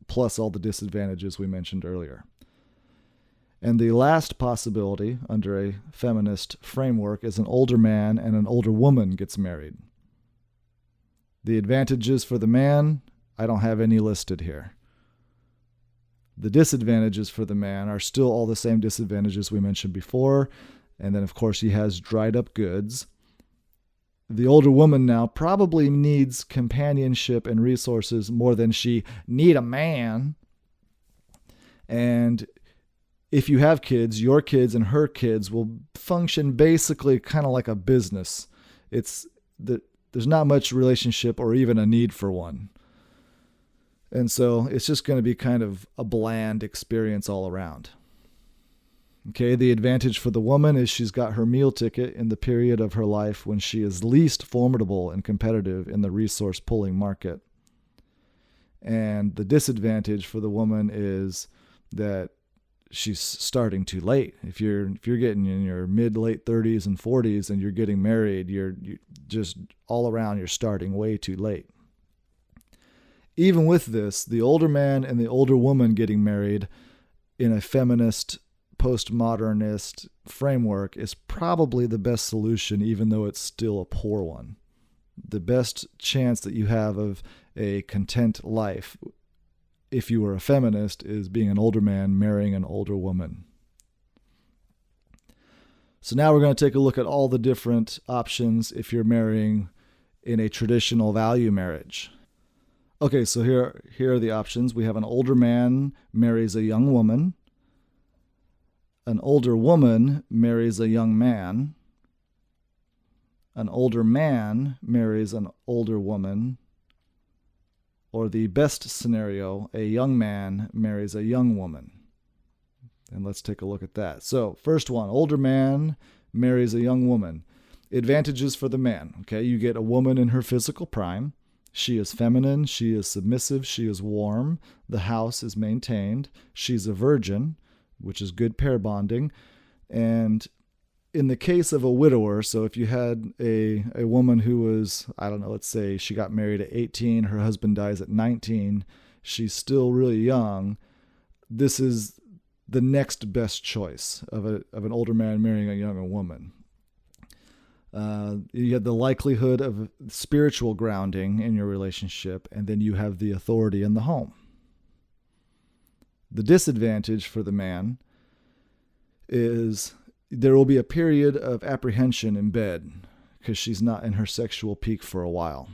plus all the disadvantages we mentioned earlier. And the last possibility under a feminist framework is an older man and an older woman gets married. The advantages for the man, I don't have any listed here. The disadvantages for the man are still all the same disadvantages we mentioned before. And then, of course, he has dried up goods. The older woman now probably needs companionship and resources more than she need a man. And if you have kids, your kids and her kids will function basically kind of like a business. There's not much relationship or even a need for one. And so it's just going to be kind of a bland experience all around. Okay, the advantage for the woman is she's got her meal ticket in the period of her life when she is least formidable and competitive in the resource pulling market. And the disadvantage for the woman is that she's starting too late. If you're getting in your mid-late 30s and 40s and you're getting married, you're just all around, you're starting way too late. Even with this, the older man and the older woman getting married in a feminist, postmodernist framework is probably the best solution, even though it's still a poor one. The best chance that you have of a content life, if you were a feminist, is being an older man marrying an older woman. So now we're going to take a look at all the different options if you're marrying in a traditional value marriage. Okay, so here are the options. We have an older man marries a young woman. An older woman marries a young man. An older man marries an older woman. Or the best scenario, a young man marries a young woman. And let's take a look at that. So first one, older man marries a young woman. Advantages for the man. Okay, you get a woman in her physical prime. She is feminine, she is submissive, she is warm. The house is maintained. She's a virgin, which is good pair bonding. And in the case of a widower, so if you had a woman who was, I don't know, let's say she got married at 18, her husband dies at 19, she's still really young, this is the next best choice of an older man marrying a younger woman. You have the likelihood of spiritual grounding in your relationship, and then you have the authority in the home. The disadvantage for the man is there will be a period of apprehension in bed because she's not in her sexual peak for a while.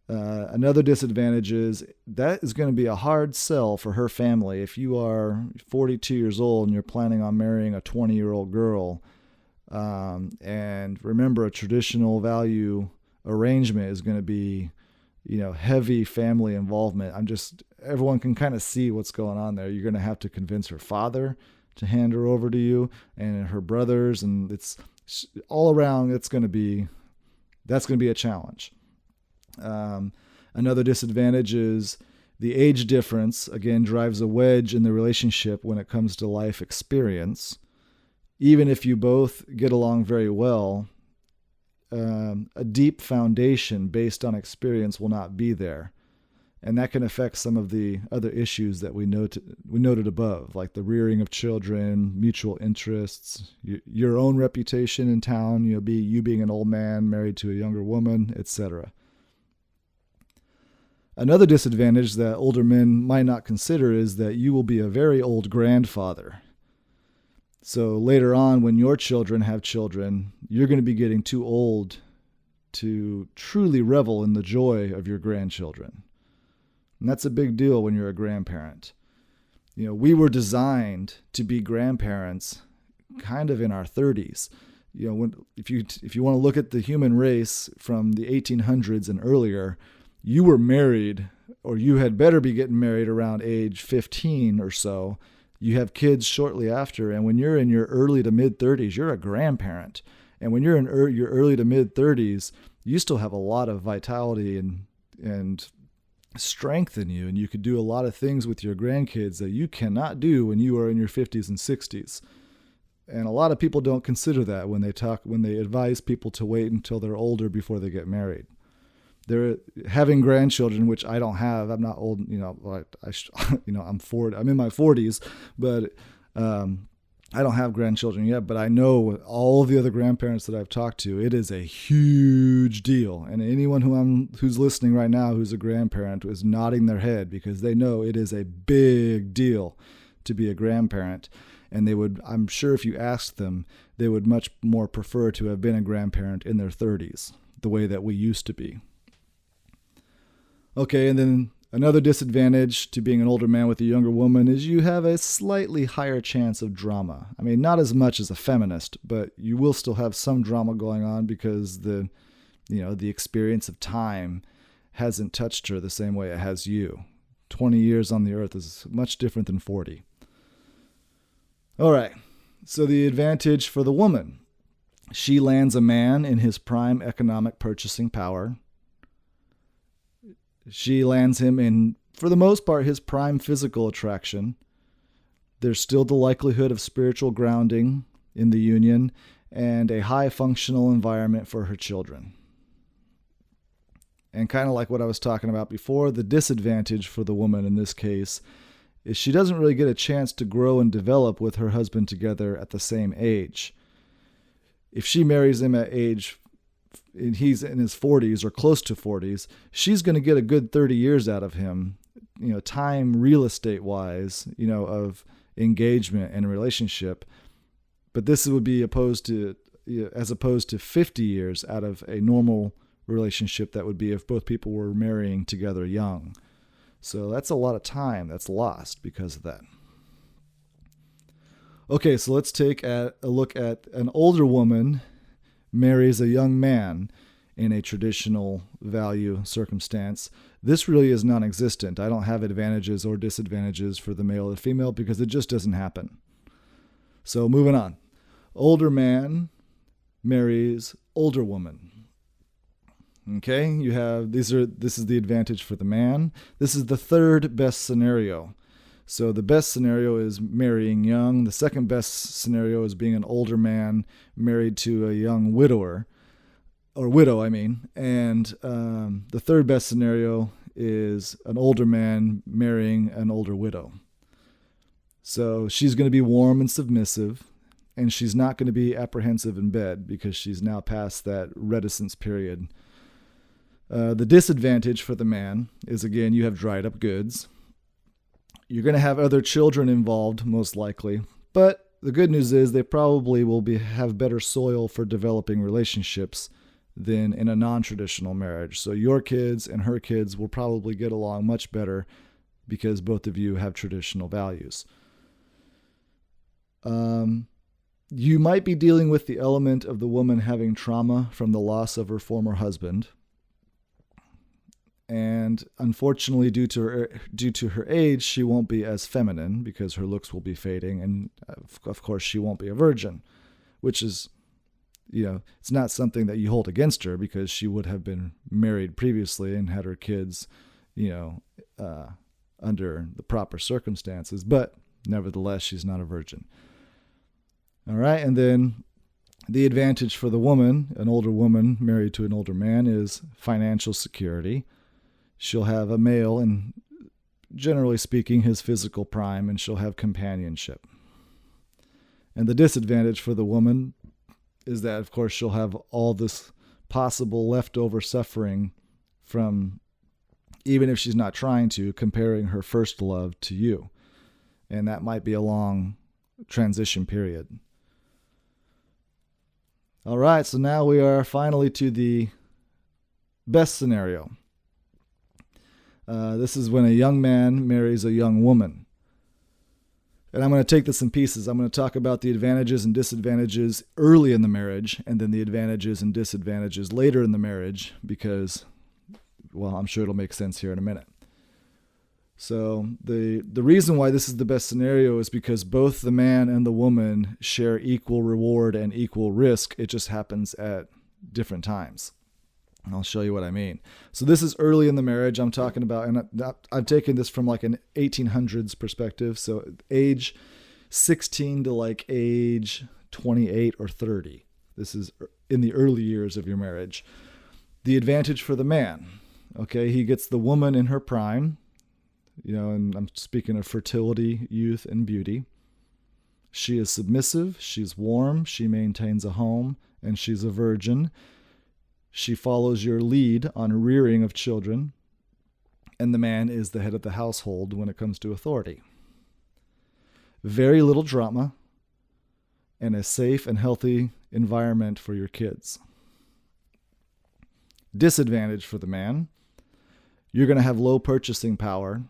Another disadvantage is that is going to be a hard sell for her family. If you are 42 years old and you're planning on marrying a 20-year-old girl, and remember, a traditional value arrangement is going to be, heavy family involvement. Everyone can kind of see what's going on there. You're going to have to convince her father to hand her over to you and her brothers. And it's all around. That's going to be a challenge. Another disadvantage is the age difference, again, drives a wedge in the relationship when it comes to life experience. Even if you both get along very well, a deep foundation based on experience will not be there. And that can affect some of the other issues that we noted above, like the rearing of children, mutual interests, your own reputation in town, you being an old man married to a younger woman, etc. Another disadvantage that older men might not consider is that you will be a very old grandfather. So later on, when your children have children, you're going to be getting too old to truly revel in the joy of your grandchildren. And that's a big deal when you're a grandparent. We were designed to be grandparents kind of in our 30s. If you want to look at the human race from the 1800s and earlier, you were married, or you had better be getting married around age 15 or so. You have kids shortly after, and when you're in your early to mid-30s, you're a grandparent. And when you're in your early to mid-30s, you still have a lot of vitality and strength in you, and you could do a lot of things with your grandkids that you cannot do when you are in your 50s and 60s. And a lot of people don't consider that when they advise people to wait until they're older before they get married. They're having grandchildren, which I don't have. I'm not old, I'm 40. I'm in my 40s, but I don't have grandchildren yet. But I know all of the other grandparents that I've talked to, it is a huge deal. And anyone who's listening right now who's a grandparent is nodding their head because they know it is a big deal to be a grandparent. And I'm sure if you asked them, they would much more prefer to have been a grandparent in their 30s, the way that we used to be. Okay, and then another disadvantage to being an older man with a younger woman is you have a slightly higher chance of drama. I mean, not as much as a feminist, but you will still have some drama going on because the experience of time hasn't touched her the same way it has you. 20 years on the earth is much different than 40. All right, so the advantage for the woman. She lands a man in his prime economic purchasing power. She lands him in, for the most part, his prime physical attraction. There's still the likelihood of spiritual grounding in the union and a high functional environment for her children. And kind of like what I was talking about before, the disadvantage for the woman in this case is she doesn't really get a chance to grow and develop with her husband together at the same age. If she marries him at age, and he's in his 40s or close to 40s, she's going to get a good 30 years out of him, time, real estate wise, of engagement and relationship. But this would be as opposed to 50 years out of a normal relationship that would be if both people were marrying together young. So that's a lot of time that's lost because of that. Okay, so let's take a look at an older woman marries a young man in a traditional value circumstance. This really is non-existent. I don't have advantages or disadvantages for the male or the female because it just doesn't happen. So moving on. Older man marries older woman. Okay, this is the advantage for the man. This is the third best scenario. So the best scenario is marrying young. The second best scenario is being an older man married to a young widow. And the third best scenario is an older man marrying an older widow. So she's going to be warm and submissive, and she's not going to be apprehensive in bed because she's now past that reticence period. The disadvantage for the man is, again, you have dried up goods. You're going to have other children involved, most likely. But the good news is they probably will have better soil for developing relationships than in a non-traditional marriage. So your kids and her kids will probably get along much better because both of you have traditional values. You might be dealing with the element of the woman having trauma from the loss of her former husband. And unfortunately, due to her age, she won't be as feminine because her looks will be fading. And of course, she won't be a virgin, which is, it's not something that you hold against her because she would have been married previously and had her kids, under the proper circumstances. But nevertheless, she's not a virgin. All right. And then the advantage for the woman, an older woman married to an older man, is financial security. She'll have a male and, generally speaking, his physical prime, and she'll have companionship. And the disadvantage for the woman is that, of course, she'll have all this possible leftover suffering from, even if she's not trying to, comparing her first love to you. And that might be a long transition period. All right, so now we are finally to the best scenario. This is when a young man marries a young woman. And I'm going to take this in pieces. I'm going to talk about the advantages and disadvantages early in the marriage, and then the advantages and disadvantages later in the marriage, because, well, I'm sure it'll make sense here in a minute. So the reason why this is the best scenario is because both the man and the woman share equal reward and equal risk. It just happens at different times. And I'll show you what I mean. So this is early in the marriage I'm talking about, and I've taken this from like an 1800s perspective. So age 16 to like age 28 or 30. This is in the early years of your marriage. The advantage for the man, okay, he gets the woman in her prime, and I'm speaking of fertility, youth, and beauty. She is submissive, she's warm, she maintains a home, and she's a virgin. She follows your lead on rearing of children, and the man is the head of the household when it comes to authority. Very little drama, and a safe and healthy environment for your kids. Disadvantage for the man: you're going to have low purchasing power,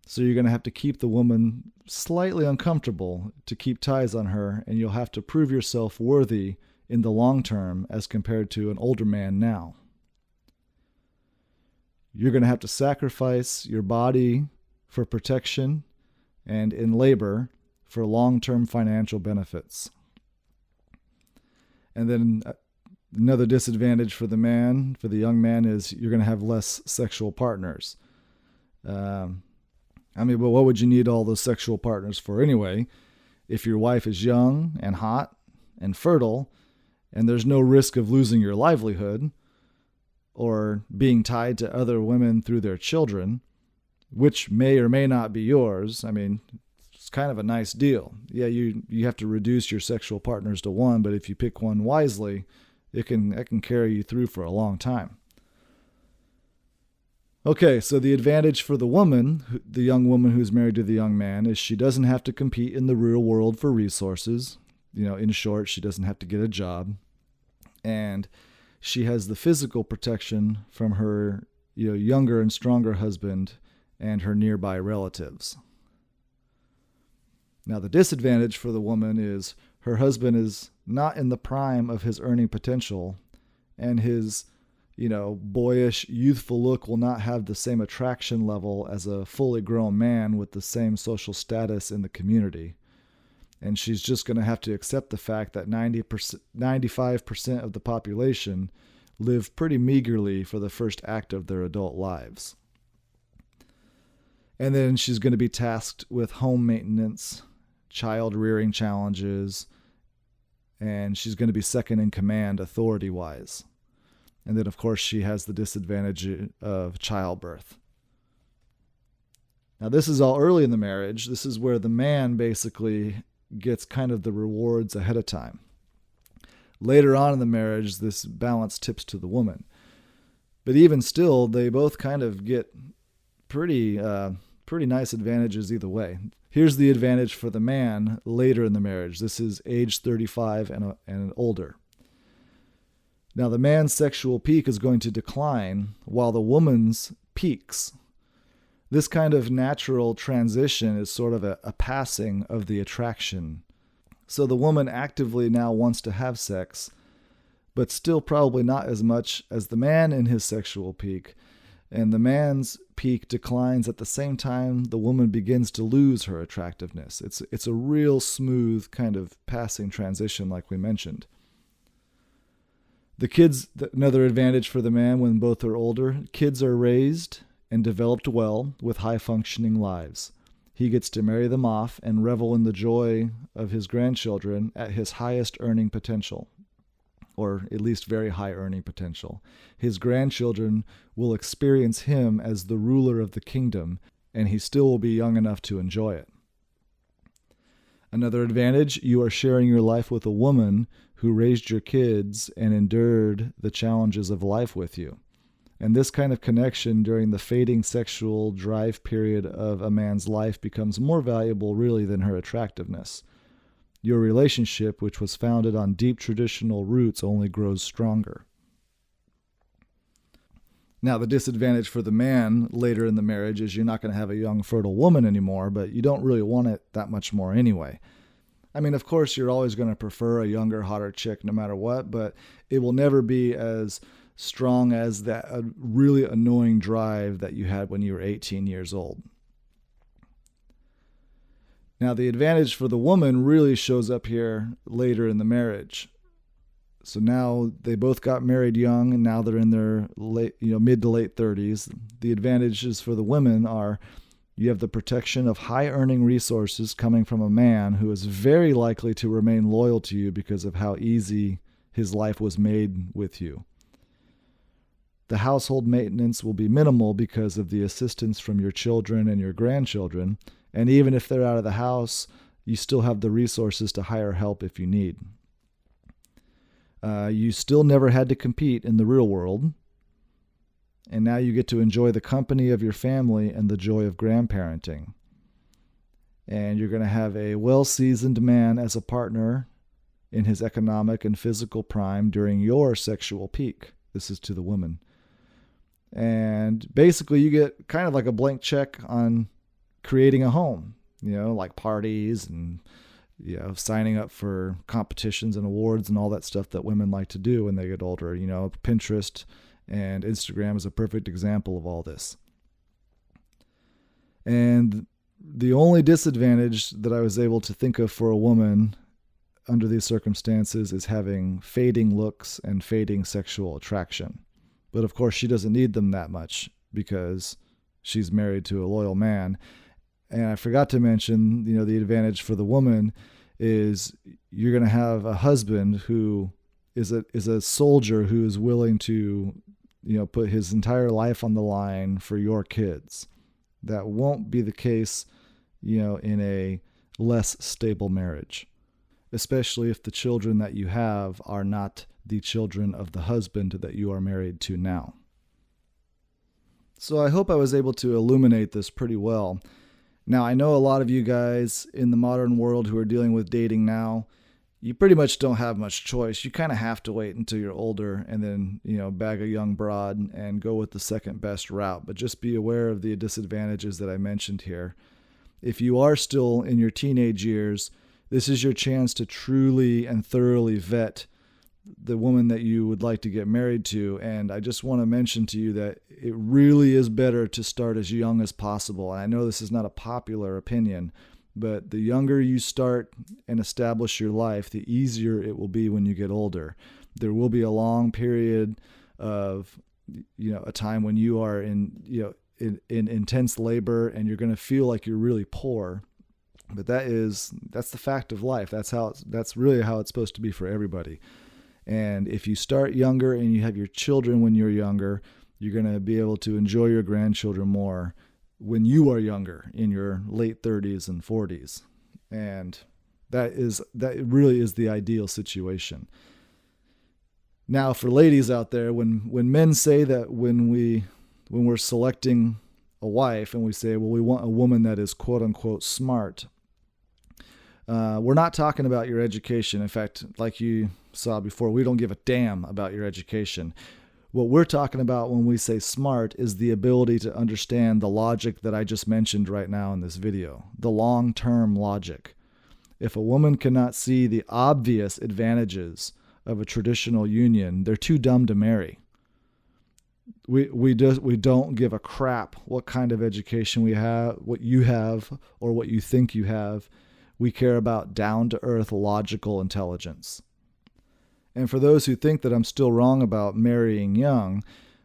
so you're going to have to keep the woman slightly uncomfortable to keep ties on her, and you'll have to prove yourself worthy in the long term as compared to an older man now. You're going to have to sacrifice your body for protection and in labor for long-term financial benefits. And then another disadvantage for the man, for the young man, is you're going to have less sexual partners. But what would you need all those sexual partners for anyway? If your wife is young and hot and fertile, and there's no risk of losing your livelihood or being tied to other women through their children, which may or may not be yours. It's kind of a nice deal. Yeah, you have to reduce your sexual partners to one, but if you pick one wisely, it can carry you through for a long time. Okay, so the advantage for the woman, the young woman who's married to the young man, is she doesn't have to compete in the real world for resources. In short, she doesn't have to get a job. And she has the physical protection from her younger and stronger husband and her nearby relatives. Now, the disadvantage for the woman is her husband is not in the prime of his earning potential, and his boyish, youthful look will not have the same attraction level as a fully grown man with the same social status in the community. And she's just going to have to accept the fact that 95% of the population live pretty meagerly for the first act of their adult lives. And then she's going to be tasked with home maintenance, child rearing challenges, and she's going to be second in command authority-wise. And then, of course, she has the disadvantage of childbirth. Now, this is all early in the marriage. This is where the man basically gets kind of the rewards ahead of time. Later on in the marriage, this balance tips to the woman. But even still, they both kind of get pretty nice advantages either way. Here's the advantage for the man later in the marriage. This is age 35 and older. Now, the man's sexual peak is going to decline while the woman's peaks. This kind of natural transition is sort of a passing of the attraction. So the woman actively now wants to have sex, but still probably not as much as the man in his sexual peak. And the man's peak declines at the same time the woman begins to lose her attractiveness. It's a real smooth kind of passing transition, like we mentioned. The kids, another advantage for the man when both are older, kids are raised and developed well with high-functioning lives. He gets to marry them off and revel in the joy of his grandchildren at his highest earning potential, or at least very high earning potential. His grandchildren will experience him as the ruler of the kingdom, and he still will be young enough to enjoy it. Another advantage, you are sharing your life with a woman who raised your kids and endured the challenges of life with you. And this kind of connection during the fading sexual drive period of a man's life becomes more valuable really than her attractiveness. Your relationship, which was founded on deep traditional roots, only grows stronger. Now, the disadvantage for the man later in the marriage is you're not going to have a young, fertile woman anymore, but you don't really want it that much more anyway. Of course, you're always going to prefer a younger, hotter chick no matter what, but it will never be as strong as that really annoying drive that you had when you were 18 years old. Now, the advantage for the woman really shows up here later in the marriage. So now they both got married young, and now they're in their mid to late 30s. The advantages for the women are you have the protection of high-earning resources coming from a man who is very likely to remain loyal to you because of how easy his life was made with you. The household maintenance will be minimal because of the assistance from your children and your grandchildren, and even if they're out of the house, you still have the resources to hire help if you need. You still never had to compete in the real world, and now you get to enjoy the company of your family and the joy of grandparenting. And you're going to have a well-seasoned man as a partner in his economic and physical prime during your sexual peak. This is to the woman. And basically you get kind of like a blank check on creating a home, like parties and, signing up for competitions and awards and all that stuff that women like to do when they get older. Pinterest and Instagram is a perfect example of all this. And the only disadvantage that I was able to think of for a woman under these circumstances is having fading looks and fading sexual attraction. But of course, she doesn't need them that much because she's married to a loyal man. And I forgot to mention, the advantage for the woman is you're going to have a husband who is a soldier who is willing to, put his entire life on the line for your kids. That won't be the case, in a less stable marriage, especially if the children that you have are not the children of the husband that you are married to now. So I hope I was able to illuminate this pretty well. Now, I know a lot of you guys in the modern world who are dealing with dating now, you pretty much don't have much choice. You kind of have to wait until you're older and then, bag a young broad and go with the second best route. But just be aware of the disadvantages that I mentioned here. If you are still in your teenage years, this is your chance to truly and thoroughly vet the woman that you would like to get married to. And I just want to mention to you that it really is better to start as young as possible. And I know this is not a popular opinion, but the younger you start and establish your life, the easier it will be when you get older. There will be a long period of, a time when you are in intense labor and you're going to feel like you're really poor. But that's the fact of life. That's really how it's supposed to be for everybody. And if you start younger and you have your children when you're younger, you're going to be able to enjoy your grandchildren more when you are younger, in your late 30s and 40s. And that really is the ideal situation. Now, for ladies out there, when men say that when we're selecting a wife and we say, well, we want a woman that is quote unquote smart, we're not talking about your education. In fact, like you saw before, we don't give a damn about your education. What we're talking about when we say smart is the ability to understand the logic that I just mentioned right now in this video, the long-term logic. If a woman cannot see the obvious advantages of a traditional union, they're too dumb to marry. We don't give a crap what kind of education we have, what you have, or what you think you have. We care about down-to-earth logical intelligence. And for those who think that I'm still wrong about marrying young,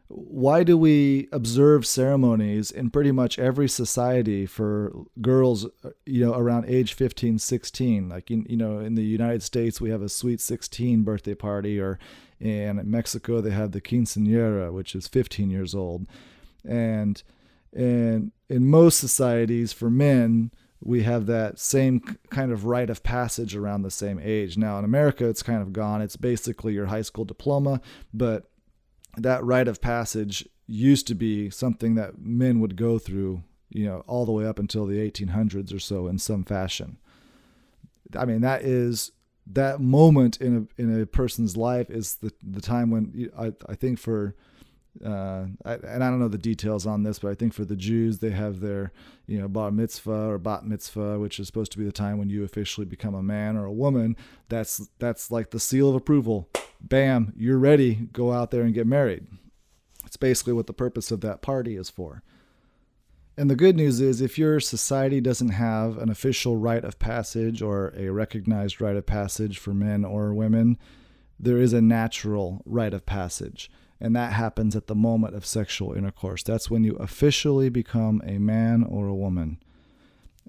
why do we observe ceremonies in pretty much every society for girls, around age 15, 16? Like, in the United States, we have a Sweet 16 birthday party, or in Mexico, they have the quinceañera, which is 15 years old. And in most societies for men, we have that same kind of rite of passage around the same age. Now, in America, it's kind of gone. It's basically your high school diploma, but that rite of passage used to be something that men would go through, all the way up until the 1800s or so in some fashion. I mean, that moment in a person's life is the time when I think for and I don't know the details on this, but I think for the Jews, they have their, bar mitzvah or bat mitzvah, which is supposed to be the time when you officially become a man or a woman. That's like the seal of approval. Bam, you're ready. Go out there and get married. It's basically what the purpose of that party is for. And the good news is, if your society doesn't have an official rite of passage or a recognized rite of passage for men or women, there is a natural rite of passage. And that happens at the moment of sexual intercourse. That's when you officially become a man or a woman.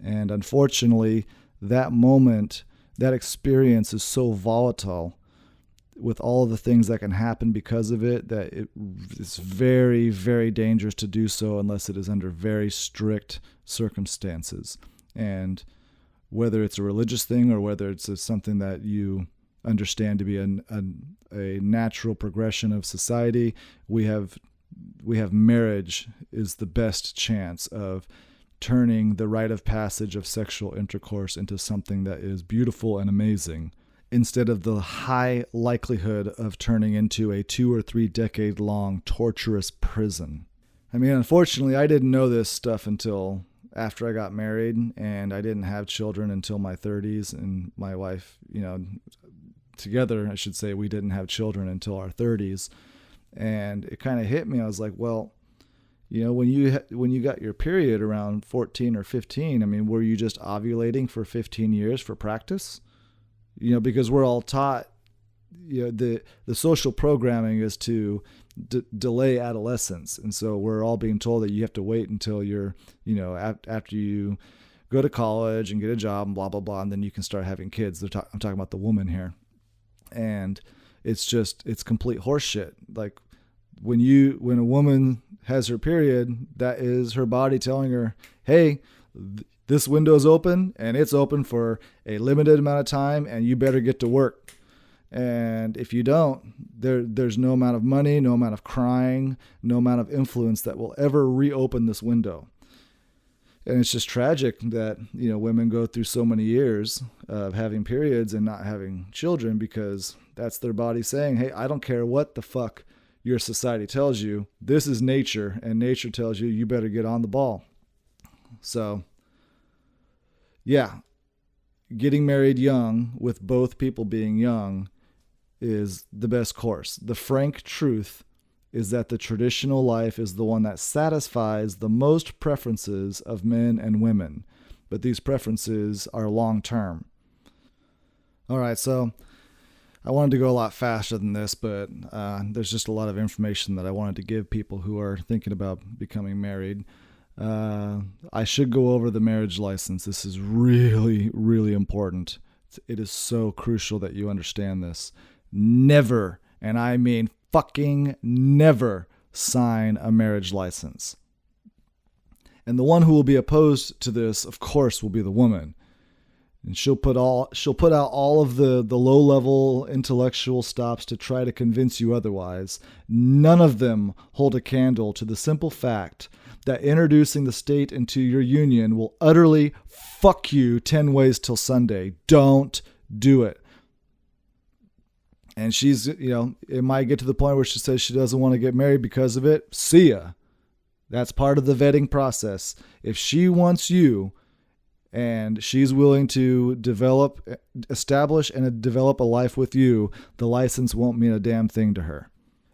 And unfortunately, that moment, that experience is so volatile with all of the things that can happen because of it, that it's very, very dangerous to do so unless it is under very strict circumstances. And whether it's a religious thing or whether it's something that you understand to be a natural progression of society, we have marriage is the best chance of turning the rite of passage of sexual intercourse into something that is beautiful and amazing instead of the high likelihood of turning into a 2 or 3 decade long torturous prison. I mean, unfortunately, I didn't know this stuff until after I got married, and I didn't have children until my 30s, and my wife, together, I should say, we didn't have children until our 30s. And it kind of hit me. I was like, well, when you got your period around 14 or 15, I mean, were you just ovulating for 15 years for practice? Because we're all taught, the social programming is to delay adolescence. And so we're all being told that you have to wait until you're, after you go to college and get a job and blah, blah, blah, and then you can start having kids. I'm talking about the woman here. And it's complete horseshit. Like when a woman has her period, that is her body telling her, hey, this window is open and it's open for a limited amount of time and you better get to work. And if you don't, there's no amount of money, no amount of crying, no amount of influence that will ever reopen this window. And it's just tragic that, women go through so many years of having periods and not having children because that's their body saying, hey, I don't care what the fuck your society tells you. This is nature, and nature tells you you better get on the ball. So, yeah, getting married young with both people being young is the best course. The frank truth is that the traditional life is the one that satisfies the most preferences of men and women, but these preferences are long-term. All right, so I wanted to go a lot faster than this, but there's just a lot of information that I wanted to give people who are thinking about becoming married. I should go over the marriage license. This is really, really important. It is so crucial that you understand this. Never, and I mean fucking never, sign a marriage license. And the one who will be opposed to this, of course, will be the woman. And she'll put out all of the low-level intellectual stops to try to convince you otherwise. None of them hold a candle to the simple fact that introducing the state into your union will utterly fuck you 10 ways till Sunday. Don't do it. And she's, it might get to the point where she says she doesn't want to get married because of it. See ya. That's part of the vetting process. If she wants you and she's willing to establish and develop a life with you, the license won't mean a damn thing to her.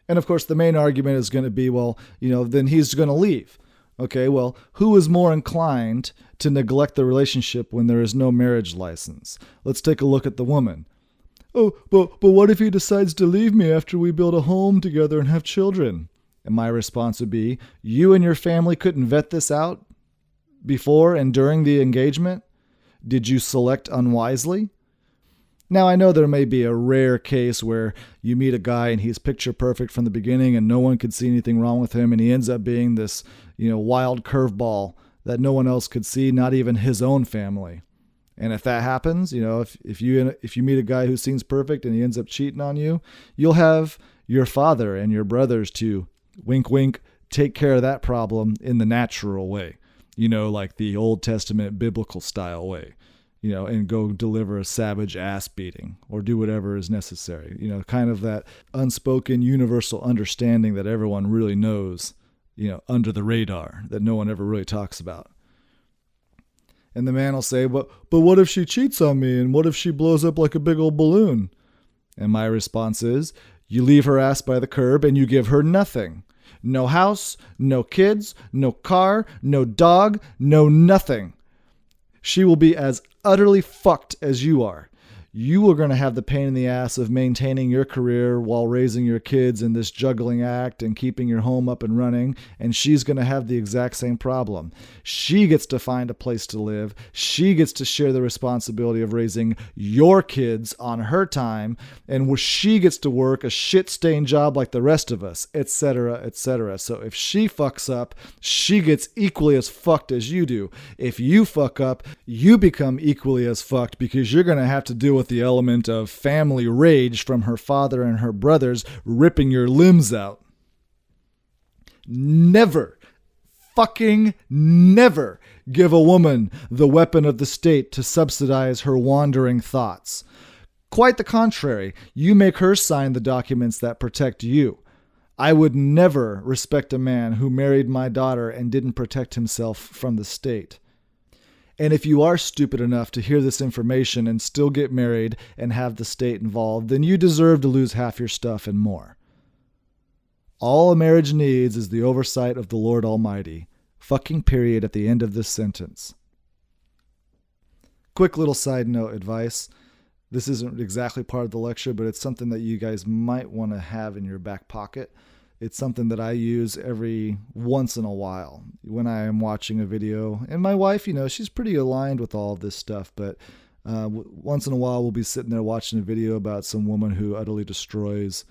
And of course, the main argument is going to be, well, then he's going to leave. Okay, well, who is more inclined to neglect the relationship when there is no marriage license? Let's take a look at the woman. Oh, but what if he decides to leave me after we build a home together and have children? And my response would be, you and your family couldn't vet this out before and during the engagement? Did you select unwisely? Now, I know there may be a rare case where you meet a guy and he's picture perfect from the beginning and no one could see anything wrong with him, and he ends up being this, wild curveball that no one else could see, not even his own family. And if that happens, if you meet a guy who seems perfect and he ends up cheating on you, you'll have your father and your brothers to, wink, wink, take care of that problem in the natural way, like the Old Testament biblical style way, and go deliver a savage ass beating or do whatever is necessary, kind of that unspoken universal understanding that everyone really knows, under the radar, that no one ever really talks about. And the man will say, but what if she cheats on me? And what if she blows up like a big old balloon? And my response is, you leave her ass by the curb and you give her nothing. No house, no kids, no car, no dog, no nothing. She will be as utterly fucked as you are. You are going to have the pain in the ass of maintaining your career while raising your kids in this juggling act and keeping your home up and running, and she's going to have the exact same problem. She gets to find a place to live. She gets to share the responsibility of raising your kids on her time, and where she gets to work a shit-stained job like the rest of us, etc., etc. So if she fucks up, she gets equally as fucked as you do. If you fuck up, you become equally as fucked because you're going to have to deal with the element of family rage from her father and her brothers ripping your limbs out. Never, fucking never give a woman the weapon of the state to subsidize her wandering thoughts. Quite the contrary. You make her sign the documents that protect you. I would never respect a man who married my daughter and didn't protect himself from the state. And if you are stupid enough to hear this information and still get married and have the state involved, then you deserve to lose half your stuff and more. All a marriage needs is the oversight of the Lord Almighty. Fucking period at the end of this sentence. Quick little side note advice. This isn't exactly part of the lecture, but it's something that you guys might want to have in your back pocket. It's something that I use every once in a while when I am watching a video. And my wife, she's pretty aligned with all of this stuff, but once in a while we'll be sitting there watching a video about some woman who utterly destroys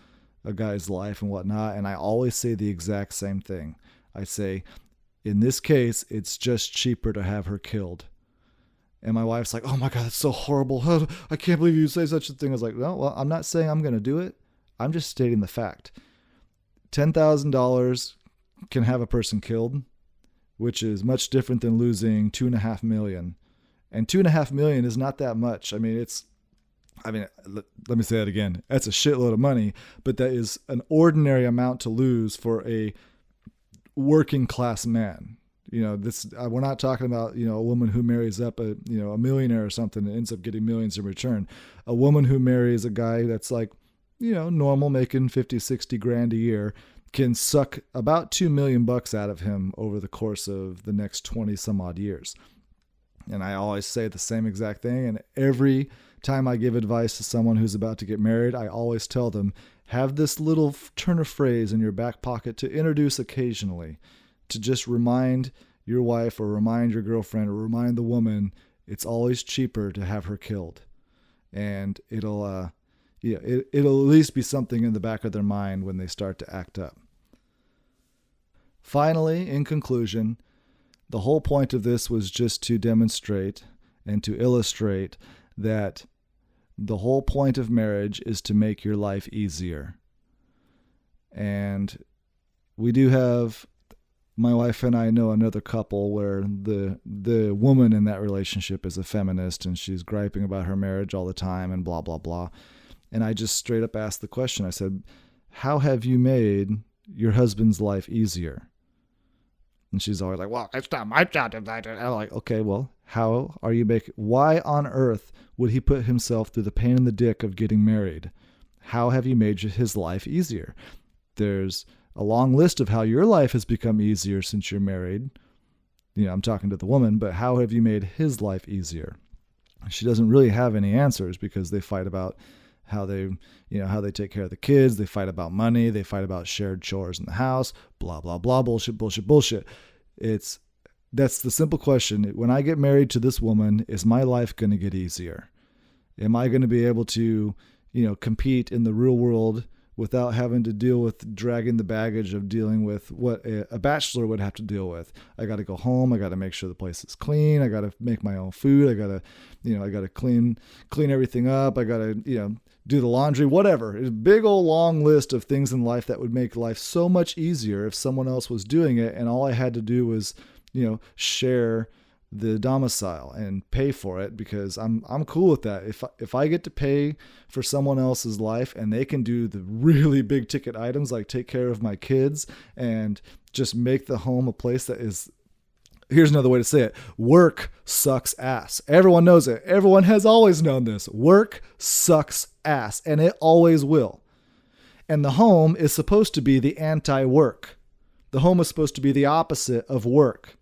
a guy's life and whatnot, and I always say the exact same thing. I say, in this case, it's just cheaper to have her killed. And my wife's like, oh my God, that's so horrible. I can't believe you say such a thing. I was like, no, well, I'm not saying I'm going to do it. I'm just stating the fact. $10,000 can have a person killed, which is much different than losing $2.5 million. And $2.5 million is not that much. Let me say that again. That's a shitload of money, but that is an ordinary amount to lose for a working class man. We're not talking about, a woman who marries up a millionaire or something and ends up getting millions in return. A woman who marries a guy that's like, normal, making 50, 60 grand a year, can suck about $2 million out of him over the course of the next 20 some odd years. And I always say the same exact thing. And every time I give advice to someone who's about to get married, I always tell them, have this little turn of phrase in your back pocket to introduce occasionally, to just remind your wife or remind your girlfriend or remind the woman it's always cheaper to have her killed. And it'll at least be something in the back of their mind when they start to act up. Finally, in conclusion, the whole point of this was just to demonstrate and to illustrate that the whole point of marriage is to make your life easier. And we do have, my wife and I know another couple where the woman in that relationship is a feminist and she's griping about her marriage all the time and blah, blah, blah. And I just straight up asked the question. I said, how have you made your husband's life easier? And she's always like, well, it's not my job. I'm like, okay, well, how are you why on earth would he put himself through the pain in the dick of getting married? How have you made his life easier? There's a long list of how your life has become easier since you're married. I'm talking to the woman, but how have you made his life easier? She doesn't really have any answers because they fight about how they take care of the kids. They fight about money. They fight about shared chores in the house, blah, blah, blah, bullshit. That's the simple question. When I get married to this woman, is my life going to get easier? Am I going to be able to, compete in the real world without having to deal with dragging the baggage of dealing with what a bachelor would have to deal with? I got to go home. I got to make sure the place is clean. I got to make my own food. I got to clean everything up. I got to, do the laundry, whatever. It's a big old long list of things in life that would make life so much easier if someone else was doing it. And all I had to do was, share the domicile and pay for it, because I'm cool with that. If I get to pay for someone else's life and they can do the really big ticket items like take care of my kids and just make the home a place that is, here's another way to say it, work sucks ass. Everyone knows it. Everyone has always known this. Work sucks ass, and it always will. And the home is supposed to be the anti-work. The home is supposed to be the opposite of work.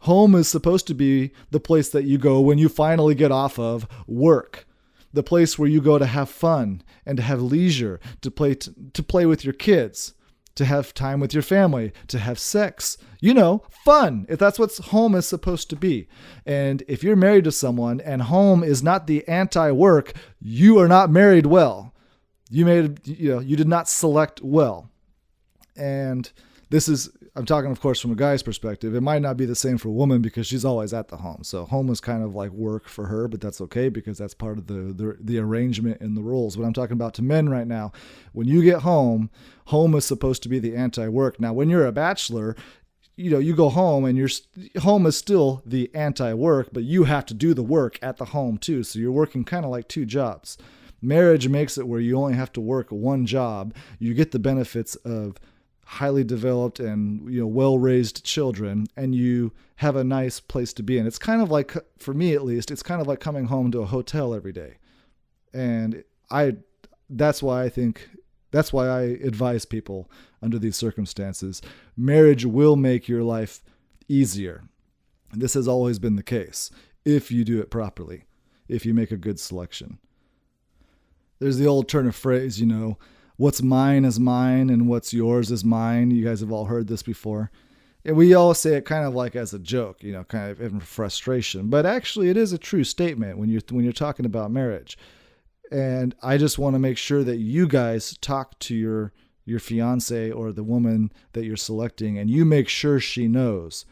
Home is supposed to be the place that you go when you finally get off of work. The place where you go to have fun and to have leisure, to play with your kids, to have time with your family, to have sex, fun. If that's what home is supposed to be. And if you're married to someone and home is not the anti-work, you are not married well. You did not select well. And I'm talking, of course, from a guy's perspective. It might not be the same for a woman because she's always at the home. So home is kind of like work for her, but that's okay because that's part of the arrangement and the rules. But I'm talking about to men right now. When you get home, home is supposed to be the anti-work. Now, when you're a bachelor, you go home and home is still the anti-work, but you have to do the work at the home too. So you're working kind of like two jobs. Marriage makes it where you only have to work one job. You get the benefits of highly developed and well-raised children, and you have a nice place to be in. It's kind of like, for me at least, it's kind of like coming home to a hotel every day. And that's why I advise people under these circumstances. Marriage will make your life easier. This has always been the case if you do it properly, if you make a good selection. There's the old turn of phrase, what's mine is mine and what's yours is mine. You guys have all heard this before. And we all say it kind of like as a joke, kind of in frustration. But actually it is a true statement when you're talking about marriage. And I just want to make sure that you guys talk to your fiance or the woman that you're selecting, and you make sure she knows,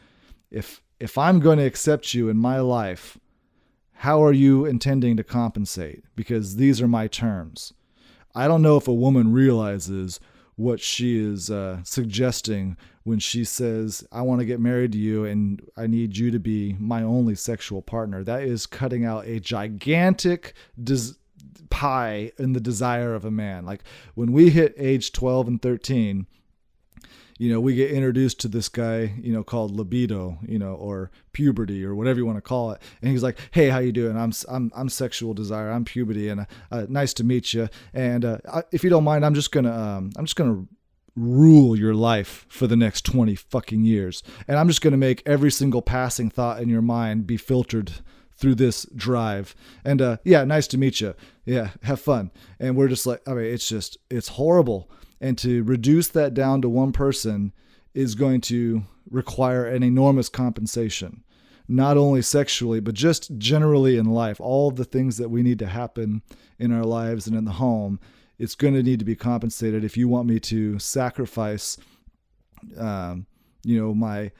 if I'm going to accept you in my life, how are you intending to compensate? Because these are my terms. I don't know if a woman realizes what she is suggesting when she says, I want to get married to you and I need you to be my only sexual partner. That is cutting out a gigantic pie in the desire of a man. Like when we hit age 12 and 13, we get introduced to this guy, called libido, or puberty or whatever you want to call it. And he's like, hey, how you doing? I'm sexual desire. I'm puberty, and nice to meet you. And if you don't mind, I'm just gonna rule your life for the next 20 fucking years. And I'm just gonna make every single passing thought in your mind be filtered through this drive. And yeah, nice to meet you. Yeah, have fun. And we're just like, it's horrible. And to reduce that down to one person is going to require an enormous compensation, not only sexually, but just generally in life. All of the things that we need to happen in our lives and in the home, it's going to need to be compensated if you want me to sacrifice, my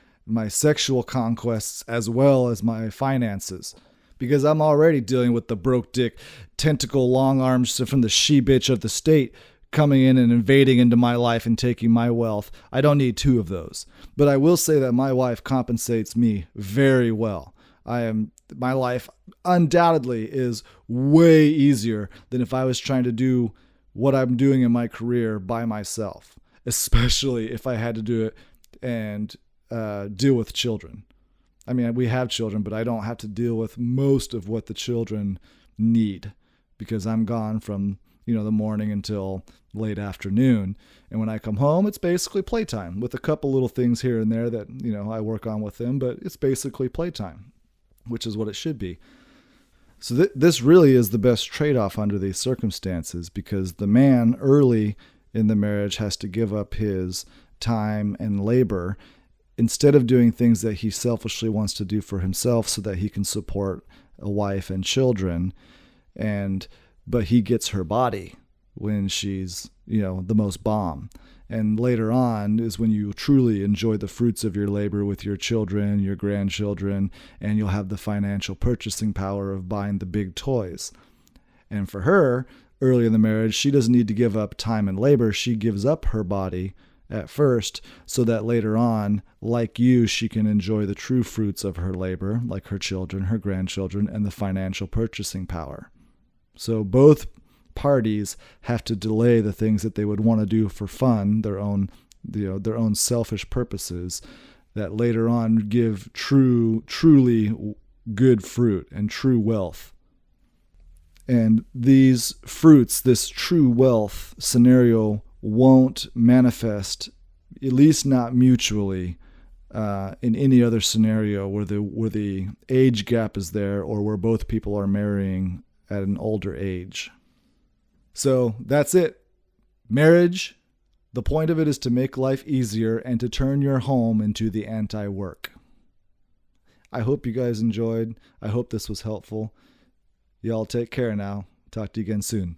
sexual conquests as well as my finances. Because I'm already dealing with the broke dick, tentacle long arms from the she-bitch of the state coming in and invading into my life and taking my wealth. I don't need two of those. But I will say that my wife compensates me very well. My life undoubtedly is way easier than if I was trying to do what I'm doing in my career by myself, especially if I had to do it and deal with children. I mean, we have children, but I don't have to deal with most of what the children need because I'm gone from the morning until late afternoon. And when I come home, it's basically playtime with a couple little things here and there that, I work on with them, but it's basically playtime, which is what it should be. So this really is the best trade-off under these circumstances, because the man early in the marriage has to give up his time and labor instead of doing things that he selfishly wants to do for himself so that he can support a wife and children. But he gets her body when she's, the most bomb. And later on is when you truly enjoy the fruits of your labor with your children, your grandchildren, and you'll have the financial purchasing power of buying the big toys. And for her, early in the marriage, she doesn't need to give up time and labor. She gives up her body at first so that later on, like you, she can enjoy the true fruits of her labor, like her children, her grandchildren, and the financial purchasing power. So both parties have to delay the things that they would want to do for fun, their own selfish purposes, that later on give truly good fruit and true wealth. And these fruits, this true wealth scenario, won't manifest, at least not mutually, in any other scenario where the age gap is there or where both people are marrying at an older age. So that's it. Marriage, the point of it is to make life easier and to turn your home into the anti-work. I hope you guys enjoyed. I hope this was helpful. Y'all take care now. Talk to you again soon.